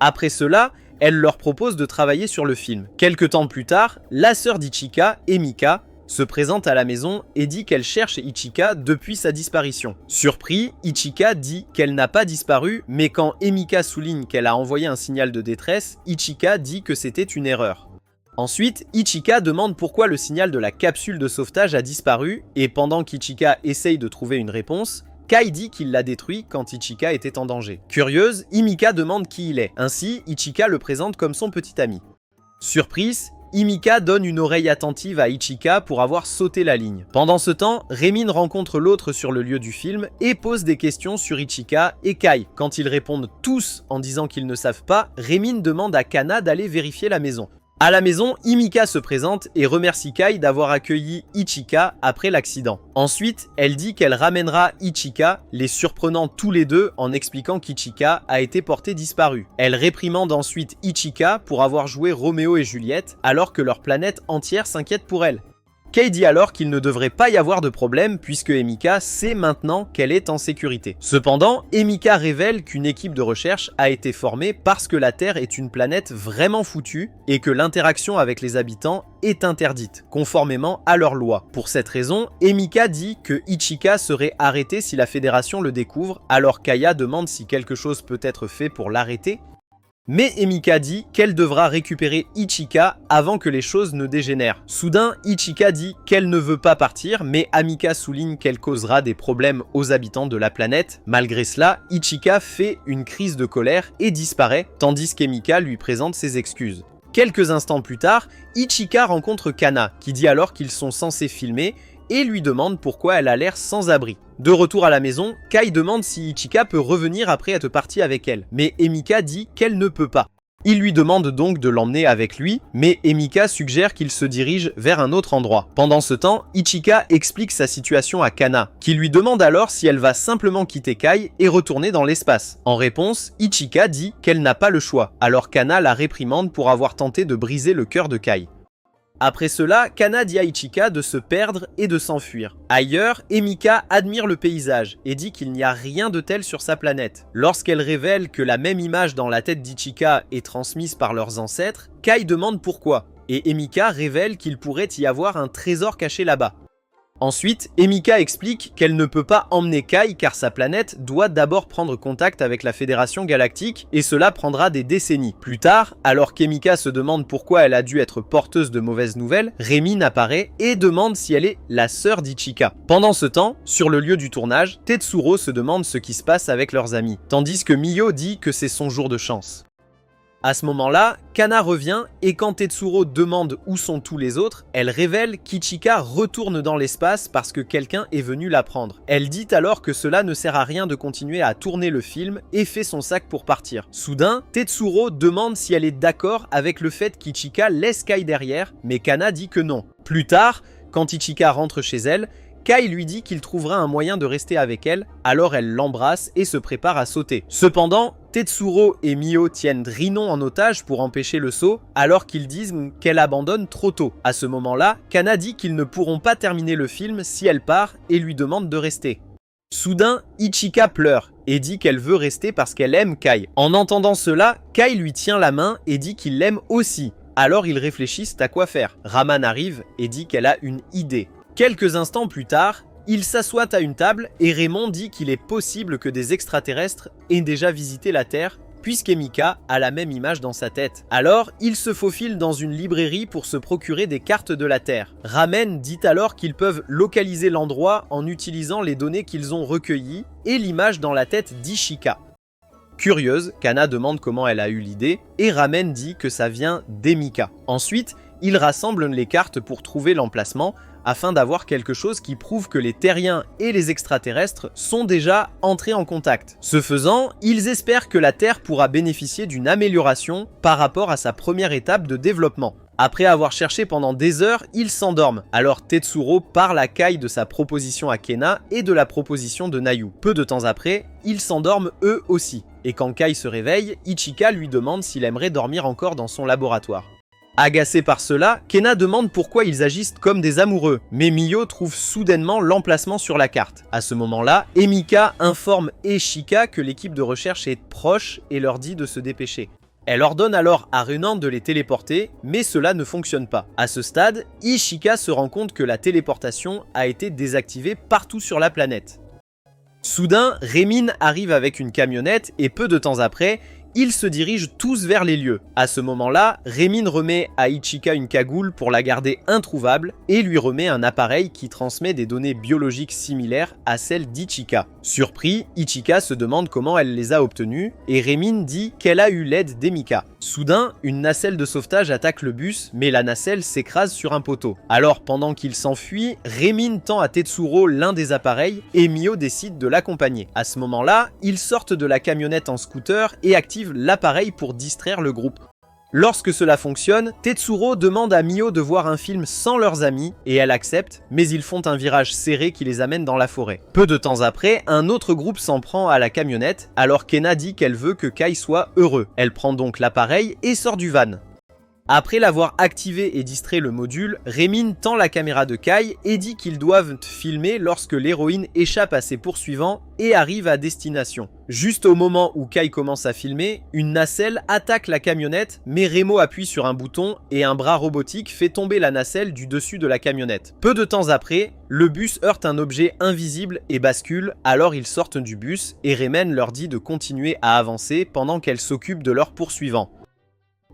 A: Après cela, elle leur propose de travailler sur le film. Quelque temps plus tard, la sœur d'Ichika, Emika, se présente à la maison et dit qu'elle cherche Ichika depuis sa disparition. Surpris, Ichika dit qu'elle n'a pas disparu, mais quand Emika souligne qu'elle a envoyé un signal de détresse, Ichika dit que c'était une erreur. Ensuite, Ichika demande pourquoi le signal de la capsule de sauvetage a disparu, et pendant qu'Ichika essaye de trouver une réponse, Kai dit qu'il l'a détruit quand Ichika était en danger. Curieuse, Emika demande qui il est. Ainsi, Ichika le présente comme son petit ami. Surprise, Emika donne une oreille attentive à Ichika pour avoir sauté la ligne. Pendant ce temps, Remin rencontre l'autre sur le lieu du film et pose des questions sur Ichika et Kai. Quand ils répondent tous en disant qu'ils ne savent pas, Remin demande à Kana d'aller vérifier la maison. À la maison, Emika se présente et remercie Kai d'avoir accueilli Ichika après l'accident. Ensuite, elle dit qu'elle ramènera Ichika, les surprenant tous les deux en expliquant qu'Ichika a été porté disparu. Elle réprimande ensuite Ichika pour avoir joué Roméo et Juliette alors que leur planète entière s'inquiète pour elle. Kei dit alors qu'il ne devrait pas y avoir de problème puisque Emika sait maintenant qu'elle est en sécurité. Cependant, Emika révèle qu'une équipe de recherche a été formée parce que la Terre est une planète vraiment foutue et que l'interaction avec les habitants est interdite, conformément à leurs lois. Pour cette raison, Emika dit que Ichika serait arrêté si la Fédération le découvre, alors Kaya demande si quelque chose peut être fait pour l'arrêter. Mais Emika dit qu'elle devra récupérer Ichika avant que les choses ne dégénèrent. Soudain, Ichika dit qu'elle ne veut pas partir, mais Amika souligne qu'elle causera des problèmes aux habitants de la planète. Malgré cela, Ichika fait une crise de colère et disparaît, tandis qu'Emika lui présente ses excuses. Quelques instants plus tard, Ichika rencontre Kana, qui dit alors qu'ils sont censés filmer, et lui demande pourquoi elle a l'air sans abri. De retour à la maison, Kai demande si Ichika peut revenir après être parti avec elle, mais Emika dit qu'elle ne peut pas. Il lui demande donc de l'emmener avec lui, mais Emika suggère qu'il se dirige vers un autre endroit. Pendant ce temps, Ichika explique sa situation à Kana, qui lui demande alors si elle va simplement quitter Kai et retourner dans l'espace. En réponse, Ichika dit qu'elle n'a pas le choix, alors Kana la réprimande pour avoir tenté de briser le cœur de Kai. Après cela, Kana dit à Ichika de se perdre et de s'enfuir. Ailleurs, Emika admire le paysage et dit qu'il n'y a rien de tel sur sa planète. Lorsqu'elle révèle que la même image dans la tête d'Ichika est transmise par leurs ancêtres, Kai demande pourquoi, et Emika révèle qu'il pourrait y avoir un trésor caché là-bas. Ensuite, Emika explique qu'elle ne peut pas emmener Kai car sa planète doit d'abord prendre contact avec la Fédération Galactique et cela prendra des décennies. Plus tard, alors qu'Emika se demande pourquoi elle a dû être porteuse de mauvaises nouvelles, Rémine apparaît et demande si elle est la sœur d'Ichika. Pendant ce temps, sur le lieu du tournage, Tetsuro se demande ce qui se passe avec leurs amis, tandis que Miyo dit que c'est son jour de chance. À ce moment-là, Kana revient et quand Tetsuro demande où sont tous les autres, elle révèle qu'Ichika retourne dans l'espace parce que quelqu'un est venu la prendre. Elle dit alors que cela ne sert à rien de continuer à tourner le film et fait son sac pour partir. Soudain, Tetsuro demande si elle est d'accord avec le fait qu'Ichika laisse Kai derrière, mais Kana dit que non. Plus tard, quand Ichika rentre chez elle, Kai lui dit qu'il trouvera un moyen de rester avec elle, alors elle l'embrasse et se prépare à sauter. Cependant, Tetsuro et Miyo tiennent Rinon en otage pour empêcher le saut, alors qu'ils disent qu'elle abandonne trop tôt. À ce moment-là, Kana dit qu'ils ne pourront pas terminer le film si elle part et lui demande de rester. Soudain, Ichika pleure et dit qu'elle veut rester parce qu'elle aime Kai. En entendant cela, Kai lui tient la main et dit qu'il l'aime aussi. Alors ils réfléchissent à quoi faire. Raman arrive et dit qu'elle a une idée. Quelques instants plus tard, ils s'assoient à une table et Raymond dit qu'il est possible que des extraterrestres aient déjà visité la Terre puisqu'Emika a la même image dans sa tête. Alors, ils se faufilent dans une librairie pour se procurer des cartes de la Terre. Ramen dit alors qu'ils peuvent localiser l'endroit en utilisant les données qu'ils ont recueillies et l'image dans la tête d'Ichika. Curieuse, Kana demande comment elle a eu l'idée et Ramen dit que ça vient d'Emika. Ensuite, ils rassemblent les cartes pour trouver l'emplacement afin d'avoir quelque chose qui prouve que les terriens et les extraterrestres sont déjà entrés en contact. Ce faisant, ils espèrent que la Terre pourra bénéficier d'une amélioration par rapport à sa première étape de développement. Après avoir cherché pendant des heures, ils s'endorment. Alors Tetsuro parle à Kai de sa proposition à Kena et de la proposition de Nayu. Peu de temps après, ils s'endorment eux aussi. Et quand Kai se réveille, Ichika lui demande s'il aimerait dormir encore dans son laboratoire. Agacé par cela, Kena demande pourquoi ils agissent comme des amoureux, mais Miyo trouve soudainement l'emplacement sur la carte. À ce moment-là, Emika informe Ishika que l'équipe de recherche est proche et leur dit de se dépêcher. Elle ordonne alors à Renan de les téléporter, mais cela ne fonctionne pas. À ce stade, Ishika se rend compte que la téléportation a été désactivée partout sur la planète. Soudain, Rémine arrive avec une camionnette et peu de temps après, ils se dirigent tous vers les lieux. À ce moment-là, Rémine remet à Ichika une cagoule pour la garder introuvable et lui remet un appareil qui transmet des données biologiques similaires à celles d'Ichika. Surpris, Ichika se demande comment elle les a obtenues et Rémine dit qu'elle a eu l'aide d'Emika. Soudain, une nacelle de sauvetage attaque le bus, mais la nacelle s'écrase sur un poteau. Alors, pendant qu'il s'enfuit, Rémine tend à Tetsuro l'un des appareils et Miyo décide de l'accompagner. À ce moment-là, ils sortent de la camionnette en scooter et activent l'appareil pour distraire le groupe. Lorsque cela fonctionne, Tetsuro demande à Miyo de voir un film sans leurs amis et elle accepte, mais ils font un virage serré qui les amène dans la forêt. Peu de temps après, un autre groupe s'en prend à la camionnette, alors Kena dit qu'elle veut que Kai soit heureux. Elle prend donc l'appareil et sort du van. Après l'avoir activé et distrait le module, Rémine tend la caméra de Kai et dit qu'ils doivent filmer lorsque l'héroïne échappe à ses poursuivants et arrive à destination. Juste au moment où Kai commence à filmer, une nacelle attaque la camionnette, mais Remo appuie sur un bouton et un bras robotique fait tomber la nacelle du dessus de la camionnette. Peu de temps après, le bus heurte un objet invisible et bascule, alors ils sortent du bus et Remen leur dit de continuer à avancer pendant qu'elle s'occupe de leurs poursuivants.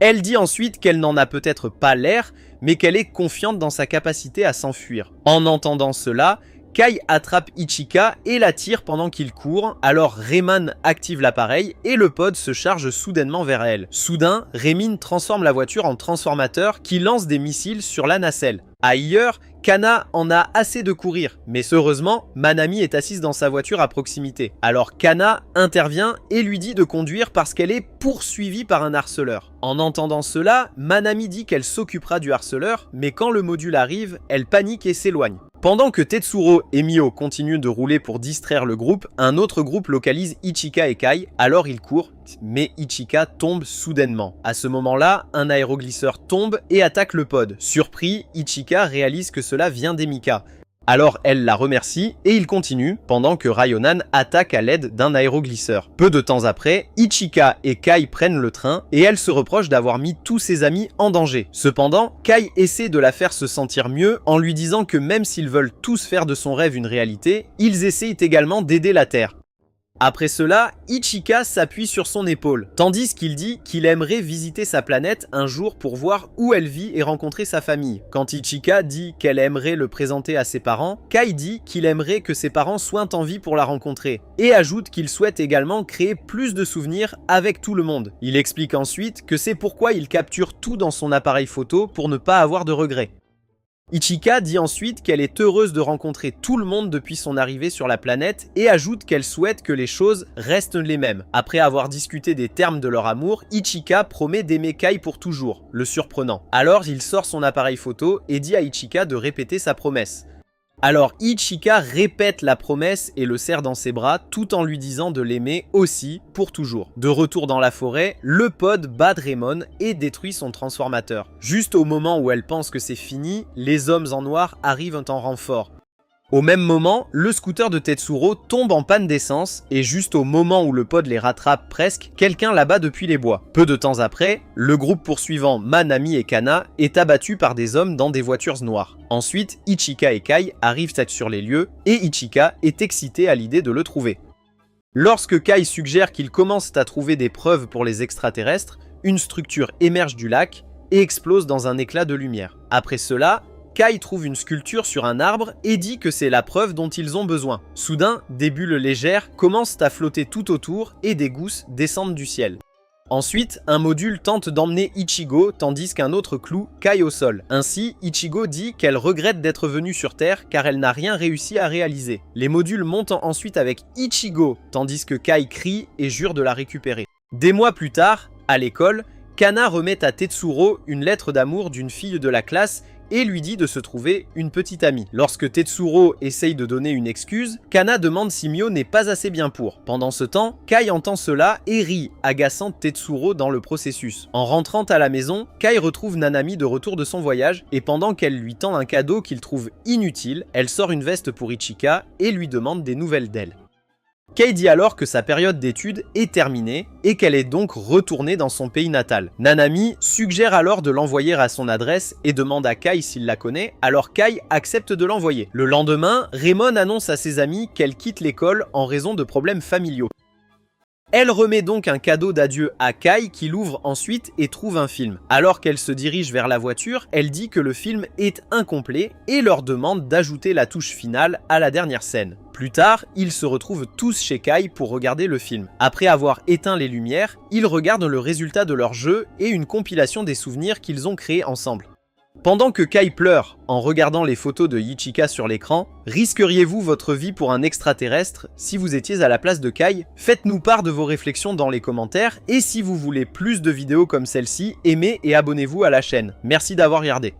A: Elle dit ensuite qu'elle n'en a peut-être pas l'air, mais qu'elle est confiante dans sa capacité à s'enfuir. En entendant cela, Kai attrape Ichika et la tire pendant qu'il court, alors Rayman active l'appareil et le pod se charge soudainement vers elle. Soudain, Rémine transforme la voiture en transformateur qui lance des missiles sur la nacelle. Ailleurs, Kana en a assez de courir, mais heureusement, Manami est assise dans sa voiture à proximité. Alors Kana intervient et lui dit de conduire parce qu'elle est poursuivie par un harceleur. En entendant cela, Manami dit qu'elle s'occupera du harceleur, mais quand le module arrive, elle panique et s'éloigne. Pendant que Tetsuro et Miyo continuent de rouler pour distraire le groupe, un autre groupe localise Ichika et Kai, alors ils courent, mais Ichika tombe soudainement. À ce moment-là, un aéroglisseur tombe et attaque le pod. Surpris, Ichika réalise que cela vient d'Emika. Alors elle la remercie et il continue pendant que Ryonan attaque à l'aide d'un aéroglisseur. Peu de temps après, Ichika et Kai prennent le train et elle se reproche d'avoir mis tous ses amis en danger. Cependant, Kai essaie de la faire se sentir mieux en lui disant que même s'ils veulent tous faire de son rêve une réalité, ils essayent également d'aider la Terre. Après cela, Ichika s'appuie sur son épaule, tandis qu'il dit qu'il aimerait visiter sa planète un jour pour voir où elle vit et rencontrer sa famille. Quand Ichika dit qu'elle aimerait le présenter à ses parents, Kai dit qu'il aimerait que ses parents soient en vie pour la rencontrer, et ajoute qu'il souhaite également créer plus de souvenirs avec tout le monde. Il explique ensuite que c'est pourquoi il capture tout dans son appareil photo pour ne pas avoir de regrets. Ichika dit ensuite qu'elle est heureuse de rencontrer tout le monde depuis son arrivée sur la planète et ajoute qu'elle souhaite que les choses restent les mêmes. Après avoir discuté des termes de leur amour, Ichika promet d'aimer Kai pour toujours, le surprenant. Alors il sort son appareil photo et dit à Ichika de répéter sa promesse. Alors Ichika répète la promesse et le serre dans ses bras tout en lui disant de l'aimer aussi pour toujours. De retour dans la forêt, le pod bat Raymond et détruit son transformateur. Juste au moment où elle pense que c'est fini, les hommes en noir arrivent en renfort. Au même moment, le scooter de Tetsuro tombe en panne d'essence et juste au moment où le pod les rattrape presque, quelqu'un l'abat depuis les bois. Peu de temps après, le groupe poursuivant Manami et Kana est abattu par des hommes dans des voitures noires. Ensuite, Ichika et Kai arrivent sur les lieux et Ichika est excité à l'idée de le trouver. Lorsque Kai suggère qu'ils commencent à trouver des preuves pour les extraterrestres, une structure émerge du lac et explose dans un éclat de lumière. Après cela, Kai trouve une sculpture sur un arbre et dit que c'est la preuve dont ils ont besoin. Soudain, des bulles légères commencent à flotter tout autour et des gousses descendent du ciel. Ensuite, un module tente d'emmener Ichigo tandis qu'un autre cloue Kai au sol. Ainsi, Ichigo dit qu'elle regrette d'être venue sur Terre car elle n'a rien réussi à réaliser. Les modules montent ensuite avec Ichigo tandis que Kai crie et jure de la récupérer. Des mois plus tard, à l'école, Kana remet à Tetsuro une lettre d'amour d'une fille de la classe et lui dit de se trouver une petite amie. Lorsque Tetsuro essaye de donner une excuse, Kana demande si Mio n'est pas assez bien pour. Pendant ce temps, Kai entend cela et rit, agaçant Tetsuro dans le processus. En rentrant à la maison, Kai retrouve Nanami de retour de son voyage et pendant qu'elle lui tend un cadeau qu'il trouve inutile, elle sort une veste pour Ichika et lui demande des nouvelles d'elle. Kai dit alors que sa période d'études est terminée et qu'elle est donc retournée dans son pays natal. Nanami suggère alors de l'envoyer à son adresse et demande à Kai s'il la connaît, alors Kai accepte de l'envoyer. Le lendemain, Raymond annonce à ses amis qu'elle quitte l'école en raison de problèmes familiaux. Elle remet donc un cadeau d'adieu à Kai qui l'ouvre ensuite et trouve un film. Alors qu'elle se dirige vers la voiture, elle dit que le film est incomplet et leur demande d'ajouter la touche finale à la dernière scène. Plus tard, ils se retrouvent tous chez Kai pour regarder le film. Après avoir éteint les lumières, ils regardent le résultat de leur jeu et une compilation des souvenirs qu'ils ont créés ensemble. Pendant que Kai pleure en regardant les photos de Ichika sur l'écran, risqueriez-vous votre vie pour un extraterrestre si vous étiez à la place de Kai? Faites-nous part de vos réflexions dans les commentaires et si vous voulez plus de vidéos comme celle-ci, aimez et abonnez-vous à la chaîne. Merci d'avoir regardé.